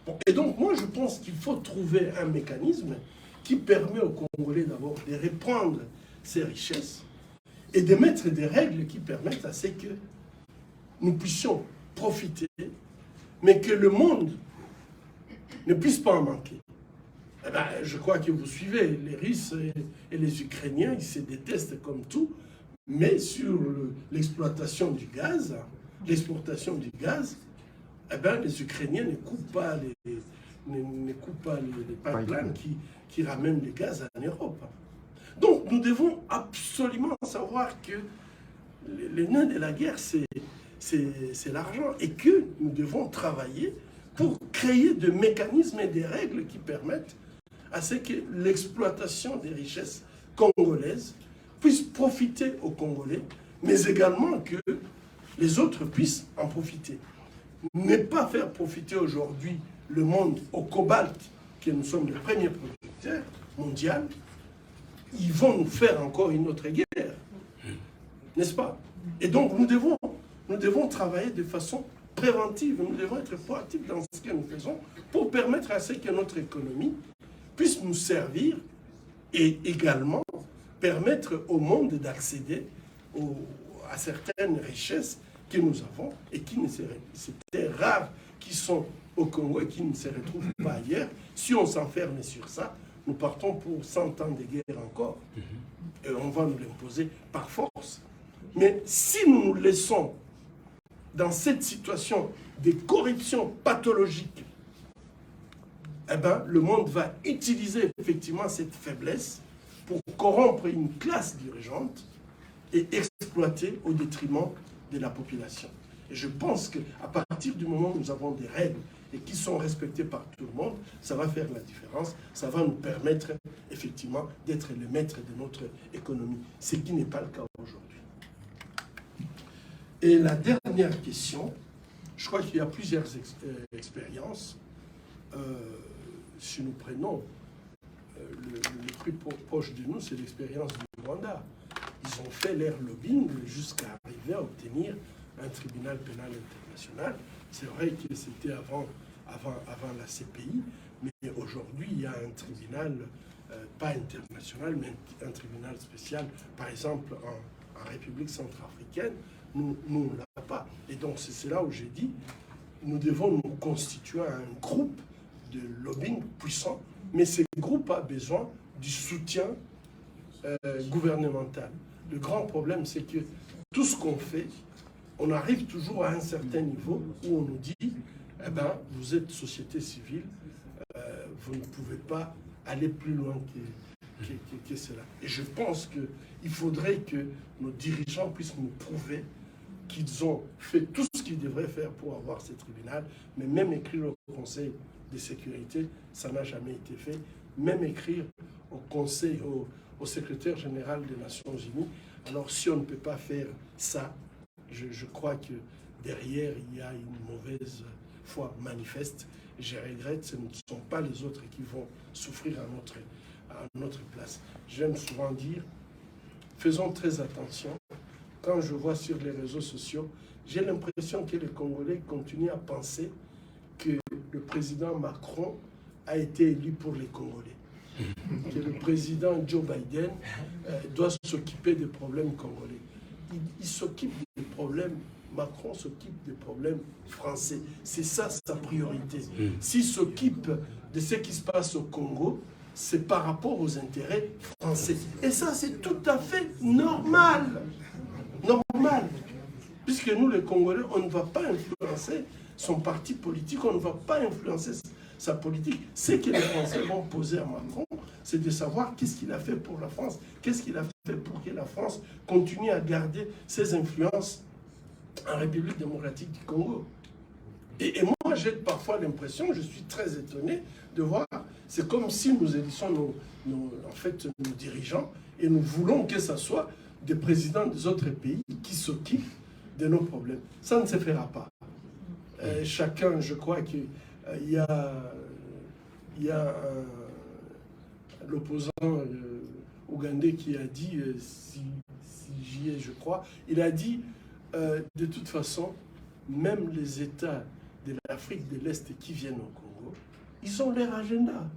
Bon, et donc, moi, je pense qu'il faut trouver un mécanisme qui permet aux Congolais d'abord de reprendre ces richesses et de mettre des règles qui permettent à ce que nous puissions profiter, mais que le monde ne puisse pas en manquer. Eh bien, je crois que vous suivez, les Russes et les Ukrainiens, ils se détestent comme tout, mais sur l'exploitation du gaz, l'exportation du gaz, eh ben, les Ukrainiens ne coupent pas les pipelines qui ramènent le gaz en Europe. Donc nous devons absolument savoir que le nœud de la guerre, c'est l'argent, et que nous devons travailler pour créer des mécanismes et des règles qui permettent à ce que l'exploitation des richesses congolaises puisse profiter aux Congolais, mais également que les autres puissent en profiter. Ne pas faire profiter aujourd'hui le monde au cobalt, que nous sommes les premiers producteurs mondiaux, ils vont nous faire encore une autre guerre, n'est-ce pas? Et donc nous devons travailler de façon préventive, nous devons être proactifs dans ce que nous faisons pour permettre à ce que notre économie puisse nous servir et également permettre au monde d'accéder à certaines richesses que nous avons et qui c'était rares, qui sont au Congo et qui ne se retrouvent pas ailleurs. Si on s'enferme sur ça, nous partons pour 100 ans de guerre encore. Et on va nous l'imposer par force. Mais si nous nous laissons dans cette situation de corruption pathologique, eh ben, le monde va utiliser effectivement cette faiblesse pour corrompre une classe dirigeante et exploiter au détriment de la population. Et je pense qu'à partir du moment où nous avons des règles et qui sont respectées par tout le monde, ça va faire la différence, ça va nous permettre effectivement d'être les maîtres de notre économie, ce qui n'est pas le cas aujourd'hui. Et la dernière question, je crois qu'il y a plusieurs expériences. Si nous prenons le plus proche de nous, c'est l'expérience du Rwanda. Ils ont fait leur lobbying jusqu'à arriver à obtenir un tribunal pénal international. C'est vrai que c'était avant la CPI, mais aujourd'hui, il y a un tribunal, pas international, mais un tribunal spécial, par exemple en République centrafricaine. Nous, on ne l'a pas. Et donc, c'est là où j'ai dit, nous devons nous constituer un groupe de lobbying puissant, mais ce groupe a besoin du soutien gouvernemental. Le grand problème, c'est que tout ce qu'on fait, on arrive toujours à un certain niveau où on nous dit, eh ben, vous êtes société civile, vous ne pouvez pas aller plus loin que cela. Et je pense qu'il faudrait que nos dirigeants puissent nous prouver qu'ils ont fait tout ce qu'ils devraient faire pour avoir ce tribunal, mais même écrire au Conseil de sécurité, ça n'a jamais été fait. Même écrire au Conseil, au secrétaire général des Nations Unies. Alors si on ne peut pas faire ça, je crois que derrière, il y a une mauvaise foi manifeste. Je regrette, ce ne sont pas les autres qui vont souffrir à notre place. J'aime souvent dire, faisons très attention. Quand je vois sur les réseaux sociaux, j'ai l'impression que les Congolais continuent à penser que le président Macron a été élu pour les Congolais. Que le président Joe Biden doit s'occuper des problèmes congolais. Il s'occupe des problèmes, Macron s'occupe des problèmes français. C'est ça sa priorité. S'il s'occupe de ce qui se passe au Congo, c'est par rapport aux intérêts français. Et ça, c'est tout à fait normal. Normal. Puisque nous, les Congolais, on ne va pas influencer son parti politique, on ne va pas influencer sa politique. Ce que les Français vont poser à Macron, c'est de savoir qu'est-ce qu'il a fait pour la France, qu'est-ce qu'il a fait pour que la France continue à garder ses influences en République démocratique du Congo. Et moi, j'ai parfois l'impression, je suis très étonné de voir, c'est comme si nous élissions nos dirigeants et nous voulons que ce soit des présidents des autres pays qui s'occupent de nos problèmes. Ça ne se fera pas. Chacun, je crois qu'il y a l'opposant ougandais qui a dit, si j'y ai, je crois, il a dit, de toute façon, même les États de l'Afrique de l'Est qui viennent au Congo, ils ont leur agenda.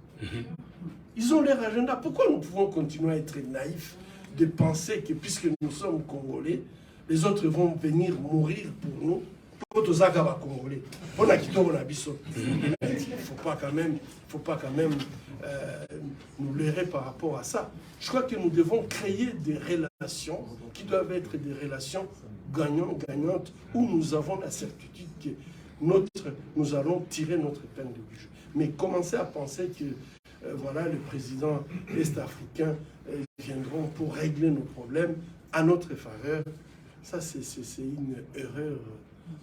Ils ont leur agenda. Pourquoi nous pouvons continuer à être naïfs de penser que puisque nous sommes Congolais, les autres vont venir mourir pour nous tozaga ba Congolais. On a quitté on a biso. Il faut pas quand même nous leurrer par rapport à ça. Je crois que nous devons créer des relations qui doivent être des relations gagnantes où nous avons la certitude que nous allons tirer notre épingle du jeu. Mais commencer à penser que voilà, le président est-africain viendront pour régler nos problèmes à notre faveur, ça c'est une erreur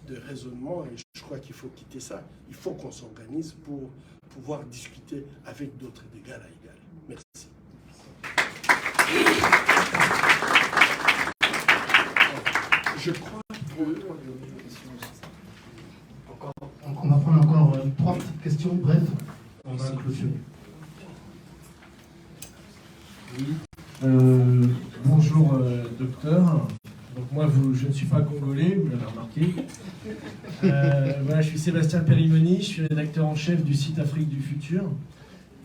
de raisonnement et je crois qu'il faut quitter ça. Il faut qu'on s'organise pour pouvoir discuter avec d'autres d'égal à égal. Merci. Je crois On va prendre encore 3 petites questions, bref, on va clôturer. Oui. Bonjour docteur. Donc moi je ne suis pas congolais, vous l'avez remarqué. Voilà, je suis Sébastien Périmoni, je suis rédacteur en chef du site Afrique du Futur.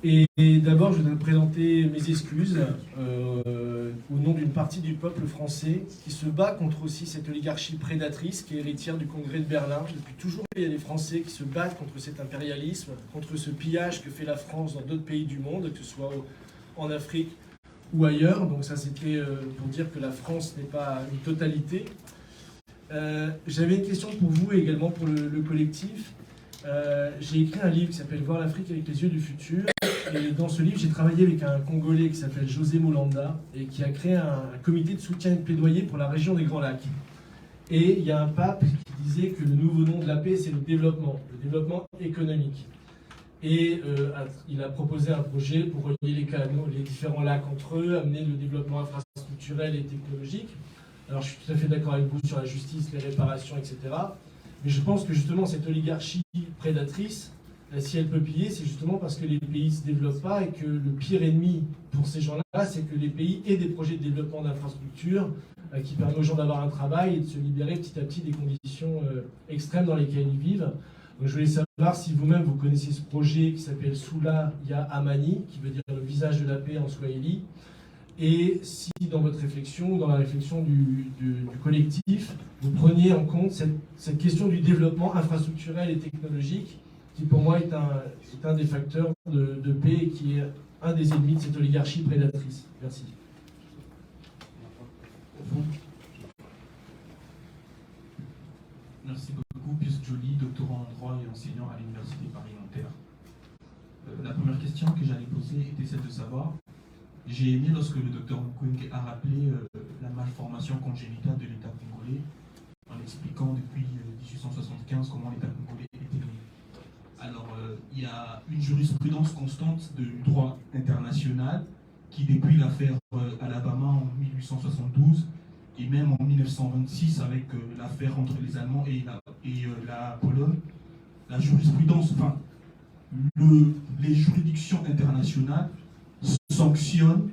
Et d'abord je voudrais présenter mes excuses au nom d'une partie du peuple français qui se bat contre aussi cette oligarchie prédatrice qui est héritière du Congrès de Berlin. Depuis toujours il y a des Français qui se battent contre cet impérialisme, contre ce pillage que fait la France dans d'autres pays du monde, que ce soit en Afrique ou ailleurs. Donc ça c'était pour dire que la France n'est pas une totalité. J'avais une question pour vous et également pour le collectif. J'ai écrit un livre qui s'appelle « Voir l'Afrique avec les yeux du futur ». Et dans ce livre, j'ai travaillé avec un Congolais qui s'appelle José Molanda et qui a créé un comité de soutien et de plaidoyer pour la région des Grands Lacs. Et il y a un pape qui disait que le nouveau nom de la paix, c'est le développement économique. Et il a proposé un projet pour relier les canaux, les différents lacs entre eux, amener le développement infrastructurel et technologique. Alors je suis tout à fait d'accord avec vous sur la justice, les réparations, etc. Mais je pense que justement cette oligarchie prédatrice, si elle peut piller, c'est justement parce que les pays ne se développent pas et que le pire ennemi pour ces gens-là, c'est que les pays aient des projets de développement d'infrastructures qui permettent aux gens d'avoir un travail et de se libérer petit à petit des conditions extrêmes dans lesquelles ils vivent. Donc, je voulais savoir si vous-même vous connaissez ce projet qui s'appelle Sula Ya Amani, qui veut dire le visage de la paix en swahili, et si dans votre réflexion, dans la réflexion du collectif, vous preniez en compte cette question du développement infrastructurel et technologique, qui pour moi est un des facteurs de paix et qui est un des ennemis de cette oligarchie prédatrice. Merci. Merci beaucoup, Pius Joly, doctorant en droit et enseignant à l'Université Paris-Nanterre. La première question que j'allais poser était celle de savoir, j'ai aimé lorsque le docteur Mukwege a rappelé la malformation congénitale de l'État congolais, en expliquant depuis 1875 comment l'État congolais était né. Alors, il y a une jurisprudence constante du droit international qui, depuis l'affaire Alabama en 1872, et même en 1926 avec l'affaire entre les Allemands et la Pologne, la jurisprudence, enfin, les juridictions internationales sanctionnent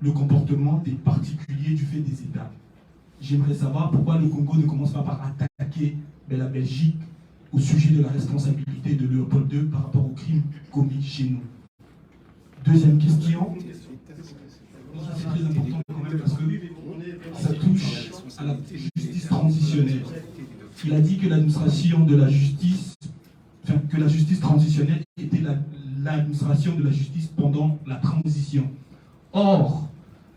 le comportement des particuliers du fait des États. J'aimerais savoir pourquoi le Congo ne commence pas par attaquer la Belgique au sujet de la responsabilité de Léopold II par rapport aux crimes commis chez nous. Deuxième question, c'est très important quand même parce que ça touche à la justice transitionnelle. Il a dit que l'administration de la justice, enfin, que la justice transitionnelle était l'administration de la justice pendant la transition. Or,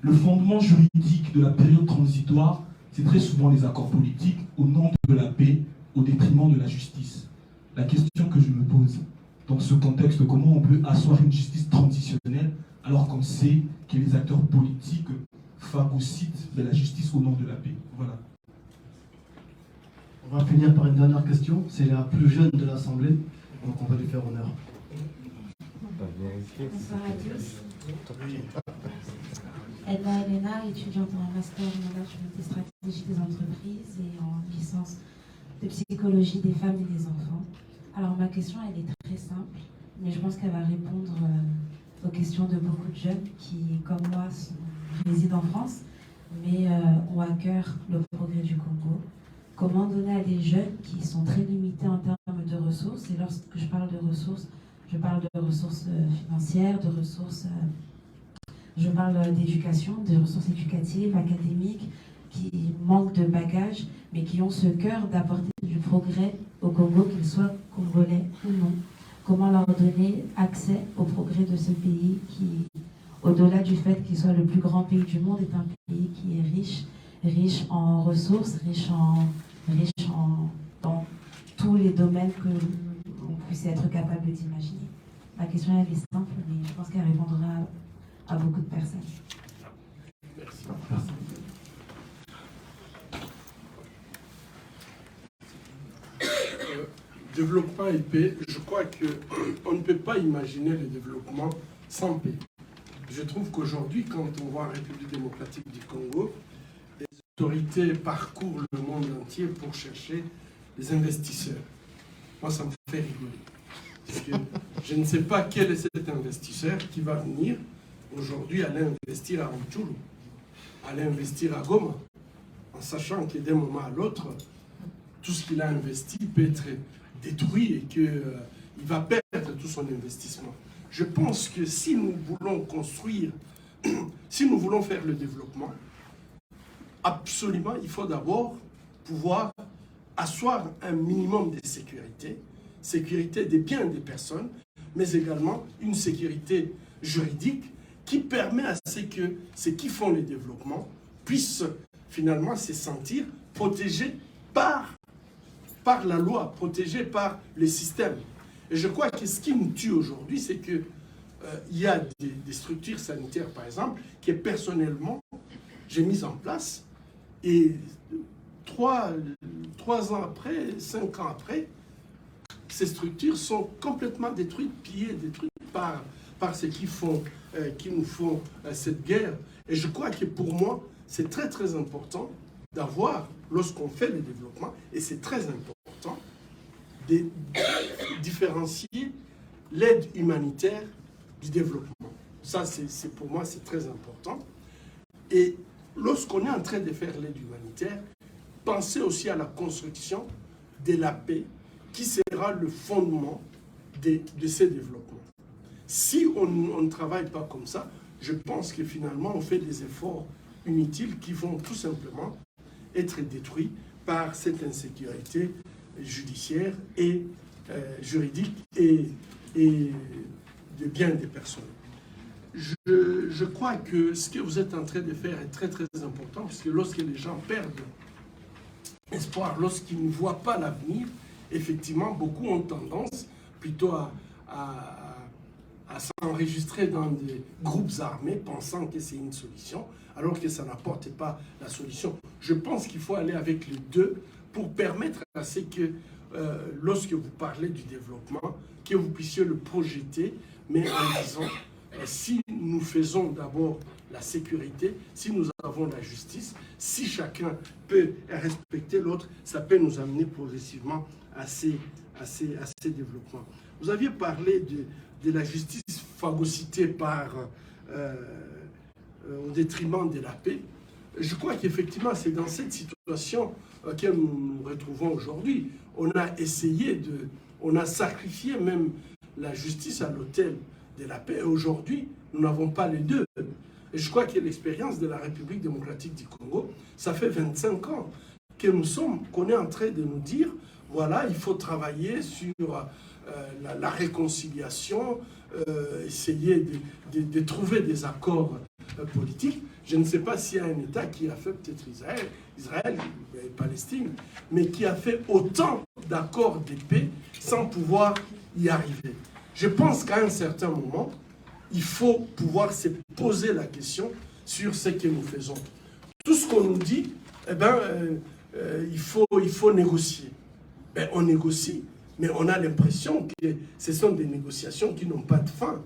le fondement juridique de la période transitoire, c'est très souvent les accords politiques au nom de la paix, au détriment de la justice. La question que je me pose dans ce contexte, comment on peut asseoir une justice transitionnelle alors qu'on sait que les acteurs politiques phagocytent de la justice au nom de la paix. Voilà. On va finir par une dernière question, c'est la plus jeune de l'Assemblée, donc on va lui faire honneur. Bonsoir à tous. Edna Elena, étudiante en master en management et stratégie des entreprises et en licence de psychologie des femmes et des enfants. Alors ma question elle est très simple, mais je pense qu'elle va répondre aux questions de beaucoup de jeunes qui, comme moi, résident en France, mais ont à cœur le progrès du Congo. Comment donner à des jeunes qui sont très limités en termes de ressources, et lorsque je parle de ressources, je parle de ressources financières, de ressources, je parle d'éducation, de ressources éducatives, académiques, qui manquent de bagages, mais qui ont ce cœur d'apporter du progrès au Congo, qu'ils soient congolais ou non. Comment leur donner accès au progrès de ce pays qui, au-delà du fait qu'il soit le plus grand pays du monde, est un pays qui est riche en ressources, dans tous les domaines que l'on puisse être capable d'imaginer. Ma question elle est simple, mais je pense qu'elle répondra à beaucoup de personnes. Merci. Développement et paix, je crois qu'on ne peut pas imaginer le développement sans paix. Je trouve qu'aujourd'hui, quand on voit la République démocratique du Congo, les autorités parcourent le monde entier pour chercher les investisseurs. Moi, ça me fait rigoler. Parce que je ne sais pas quel est cet investisseur qui va venir aujourd'hui aller investir à Rutshuru, aller investir à Goma, en sachant que d'un moment à l'autre, tout ce qu'il a investi peut être détruit et qu'il va perdre tout son investissement. Je pense que si nous voulons construire, si nous voulons faire le développement, absolument, il faut d'abord pouvoir asseoir un minimum de sécurité, sécurité des biens des personnes, mais également une sécurité juridique qui permet à ce que ceux qui font le développement puissent finalement se sentir protégés par la loi, protégés par le système. Et je crois que ce qui nous tue aujourd'hui, c'est qu'il y a des structures sanitaires, par exemple, que personnellement, j'ai mises en place. Et 3 ans après, 5 ans après, ces structures sont complètement détruites, pillées, détruites par ceux qui nous font cette guerre. Et je crois que pour moi, c'est très très important d'avoir, lorsqu'on fait le développement, et c'est très important, de différencier l'aide humanitaire du développement. Ça, c'est pour moi, c'est très important. Et lorsqu'on est en train de faire l'aide humanitaire, pensez aussi à la construction de la paix qui sera le fondement de ces développements. Si on ne travaille pas comme ça, je pense que finalement, on fait des efforts inutiles qui vont tout simplement être détruits par cette insécurité judiciaire et juridique et de biens des personnes. Je crois que ce que vous êtes en train de faire est très très important, parce que lorsque les gens perdent espoir, lorsqu'ils ne voient pas l'avenir, effectivement, beaucoup ont tendance plutôt à s'enregistrer dans des groupes armés pensant que c'est une solution, alors que ça n'apporte pas la solution. Je pense qu'il faut aller avec les deux pour permettre à ce que, lorsque vous parlez du développement, que vous puissiez le projeter, mais en disant, si nous faisons d'abord la sécurité, si nous avons la justice, si chacun peut respecter l'autre, ça peut nous amener progressivement à ces développements. Vous aviez parlé de la justice phagocytée au détriment de la paix. Je crois qu'effectivement, c'est dans cette situation que nous nous retrouvons aujourd'hui. On a essayé on a sacrifié même la justice à l'autel de la paix. Et aujourd'hui, nous n'avons pas les deux. Et je crois que l'expérience de la République démocratique du Congo, ça fait 25 ans qu'on est en train de nous dire, voilà, il faut travailler sur la réconciliation, essayer de trouver des accords politiques. Je ne sais pas s'il y a un État qui a fait, peut-être Israël et Palestine, mais qui a fait autant d'accords de paix sans pouvoir y arriver. Je pense qu'à un certain moment, il faut pouvoir se poser la question sur ce que nous faisons. Tout ce qu'on nous dit, il faut négocier. On négocie, mais on a l'impression que ce sont des négociations qui n'ont pas de fin.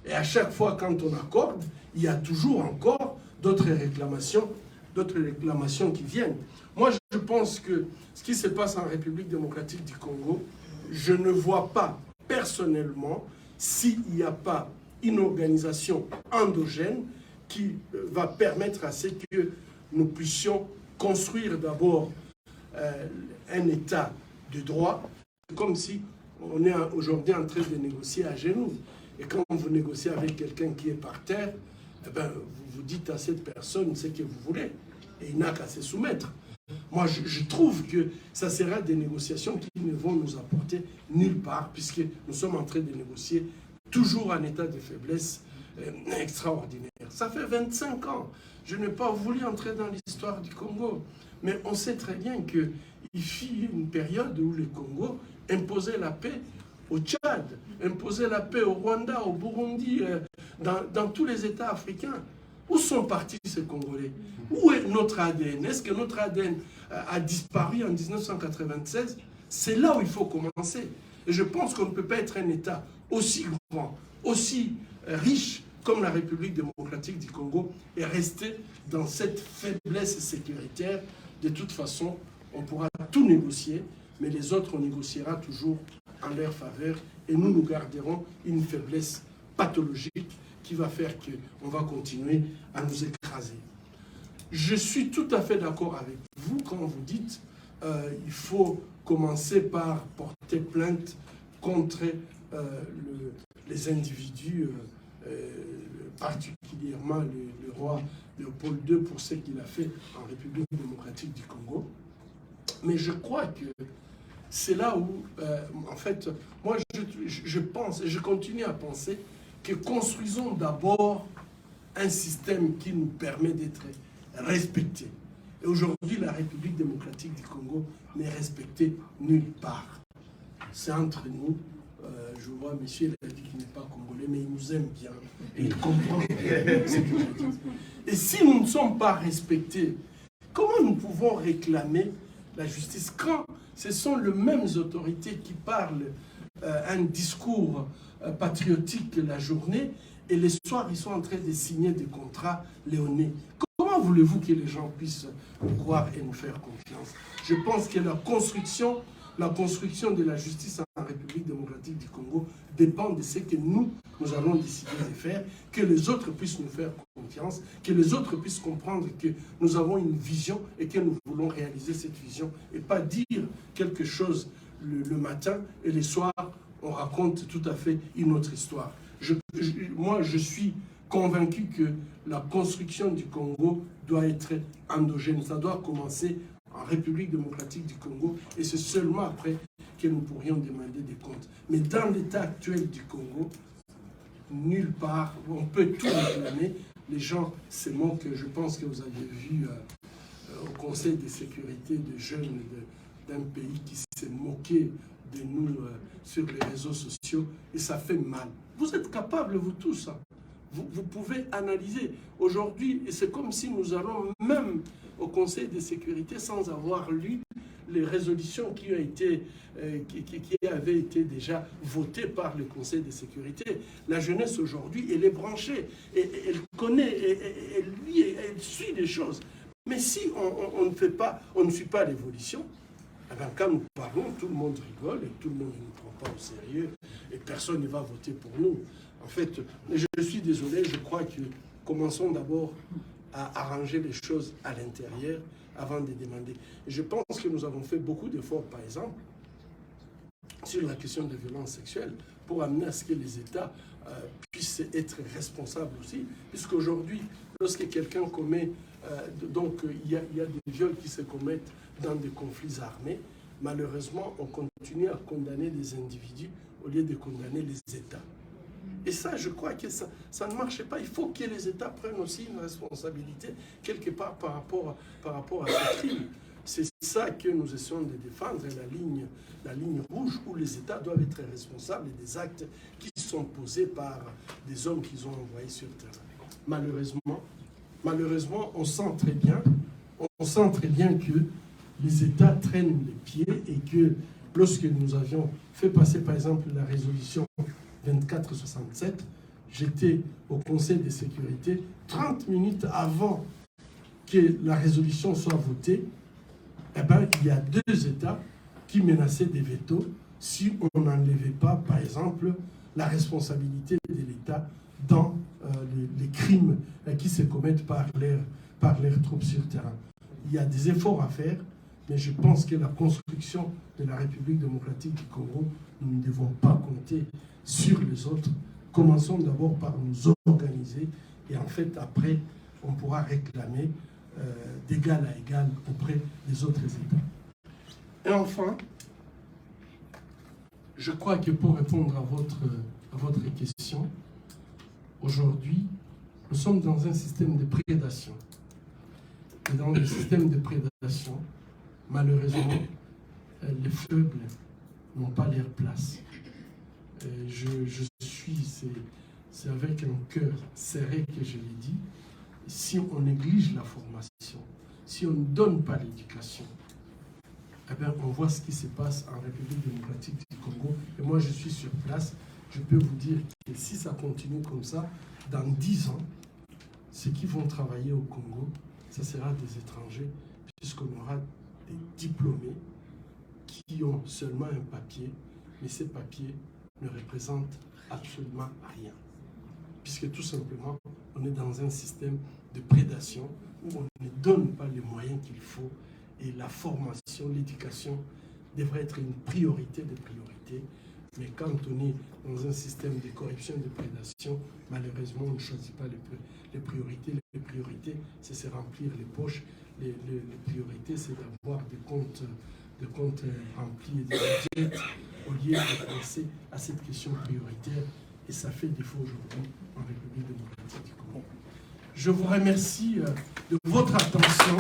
Et à chaque fois, quand on accorde, il y a toujours encore d'autres réclamations qui viennent. Moi, je pense que ce qui se passe en République démocratique du Congo, je ne vois pas personnellement s'il n'y a pas une organisation endogène qui va permettre à ce que nous puissions construire d'abord un État de droit, comme si on est aujourd'hui en train de négocier à genoux. Et quand vous négociez avec quelqu'un qui est par terre, vous dites à cette personne ce que vous voulez. et il n'a qu'à se soumettre. Moi, je trouve que ça sera des négociations qui ne vont nous apporter nulle part, puisque nous sommes en train de négocier toujours en état de faiblesse extraordinaire. Ça fait 25 ans. Je n'ai pas voulu entrer dans l'histoire du Congo, mais on sait très bien qu'il fut une période où le Congo imposait la paix au Tchad, imposait la paix au Rwanda, au Burundi, dans tous les États africains. Où sont partis ces Congolais? Où est notre ADN? Est-ce que notre ADN a disparu en 1996? C'est là où il faut commencer. Et je pense qu'on ne peut pas être un État aussi grand, aussi riche comme la République démocratique du Congo et rester dans cette faiblesse sécuritaire. De toute façon, on pourra tout négocier, mais les autres, on négociera toujours en leur faveur et nous garderons une faiblesse pathologique qui va faire qu'on va continuer à nous écraser. Je suis tout à fait d'accord avec vous quand vous dites il faut commencer par porter plainte contre les individus, particulièrement le roi Léopold II pour ce qu'il a fait en République démocratique du Congo. Mais je crois que c'est là où, en fait, moi je pense et je continue à penser que construisons d'abord un système qui nous permet d'être respectés. Et aujourd'hui, la République démocratique du Congo n'est respectée nulle part. C'est entre nous. Je vois, monsieur, il a dit qu'il n'est pas congolais, mais il nous aime bien. Et il comprend ce que je dis. Et si nous ne sommes pas respectés, comment nous pouvons réclamer la justice quand ce sont les mêmes autorités qui parlent un discours patriotique la journée et les soirs, ils sont en train de signer des contrats léonais? Comment voulez-vous que les gens puissent nous croire et nous faire confiance? Je pense que la construction de la justice en République démocratique du Congo dépend de ce que nous allons décider de faire, que les autres puissent nous faire confiance, que les autres puissent comprendre que nous avons une vision et que nous voulons réaliser cette vision et pas dire quelque chose le matin et les soirs, on raconte tout à fait une autre histoire. Moi, je suis convaincu que la construction du Congo doit être endogène. Ça doit commencer en République démocratique du Congo et c'est seulement après que nous pourrions demander des comptes. Mais dans l'état actuel du Congo, nulle part, on peut tout réclamer. Les gens se moquent. Je pense que vous avez vu au Conseil de sécurité de jeunes d'un pays qui s'est moqué de nous sur les réseaux sociaux et ça fait mal. Vous êtes capables, vous tous, hein. Vous pouvez analyser. Aujourd'hui, c'est comme si nous allons même au Conseil de sécurité sans avoir lu les résolutions qui avaient été déjà votées par le Conseil de sécurité. La jeunesse aujourd'hui, elle est branchée, et elle connaît, elle suit les choses. Mais si on ne fait pas, on ne suit pas l'évolution, eh bien, quand nous parlons, tout le monde rigole et tout le monde ne nous prend pas au sérieux et personne ne va voter pour nous. En fait, je suis désolé, je crois que commençons d'abord à arranger les choses à l'intérieur avant de demander. Je pense que nous avons fait beaucoup d'efforts, par exemple, sur la question de violence sexuelle, pour amener à ce que les États puissent être responsables aussi, puisqu'aujourd'hui, lorsque quelqu'un commet, il y a des viols qui se commettent dans des conflits armés, malheureusement, on continue à condamner les individus au lieu de condamner les États. Et ça, je crois que ça ne marche pas. Il faut que les États prennent aussi une responsabilité quelque part par rapport à ce crime. C'est ça que nous essayons de défendre, la ligne rouge où les États doivent être responsables des actes qui sont posés par des hommes qu'ils ont envoyés sur le terrain. Malheureusement, on sent très bien que les États traînent les pieds et que lorsque nous avions fait passer, par exemple, la résolution 2467, j'étais au Conseil de sécurité 30 minutes avant que la résolution soit votée. Eh bien, il y a 2 États qui menaçaient des vétos si on n'enlevait pas, par exemple, la responsabilité de l'État dans les crimes qui se commettent par leurs troupes sur le terrain. Il y a des efforts à faire, mais je pense que la construction de la République démocratique du Congo, nous ne devons pas compter sur les autres. Commençons d'abord par nous organiser et en fait, après, on pourra réclamer d'égal à égal auprès des autres États. Et enfin, je crois que pour répondre à votre question, aujourd'hui, nous sommes dans un système de prédation. Et dans le système de prédation, malheureusement, les faibles n'ont pas leur place. C'est avec un cœur serré que je l'ai dit, si on néglige la formation, si on ne donne pas l'éducation, eh bien, on voit ce qui se passe en République démocratique du Congo. Et moi, je suis sur place. Je peux vous dire que si ça continue comme ça, dans 10 ans, ceux qui vont travailler au Congo, ce sera des étrangers, puisqu'on aura des diplômés qui ont seulement un papier, mais ces papiers ne représentent absolument rien. Puisque tout simplement, on est dans un système de prédation où on ne donne pas les moyens qu'il faut et la formation, l'éducation devrait être une priorité des priorités. Mais quand on est dans un système de corruption, de prédation, malheureusement, on ne choisit pas les priorités. Les priorités, c'est se remplir les poches. Les priorités, c'est d'avoir des comptes remplis et des budgets au lieu de penser à cette question prioritaire. Et ça fait défaut aujourd'hui en République démocratique du Congo. Je vous remercie de votre attention.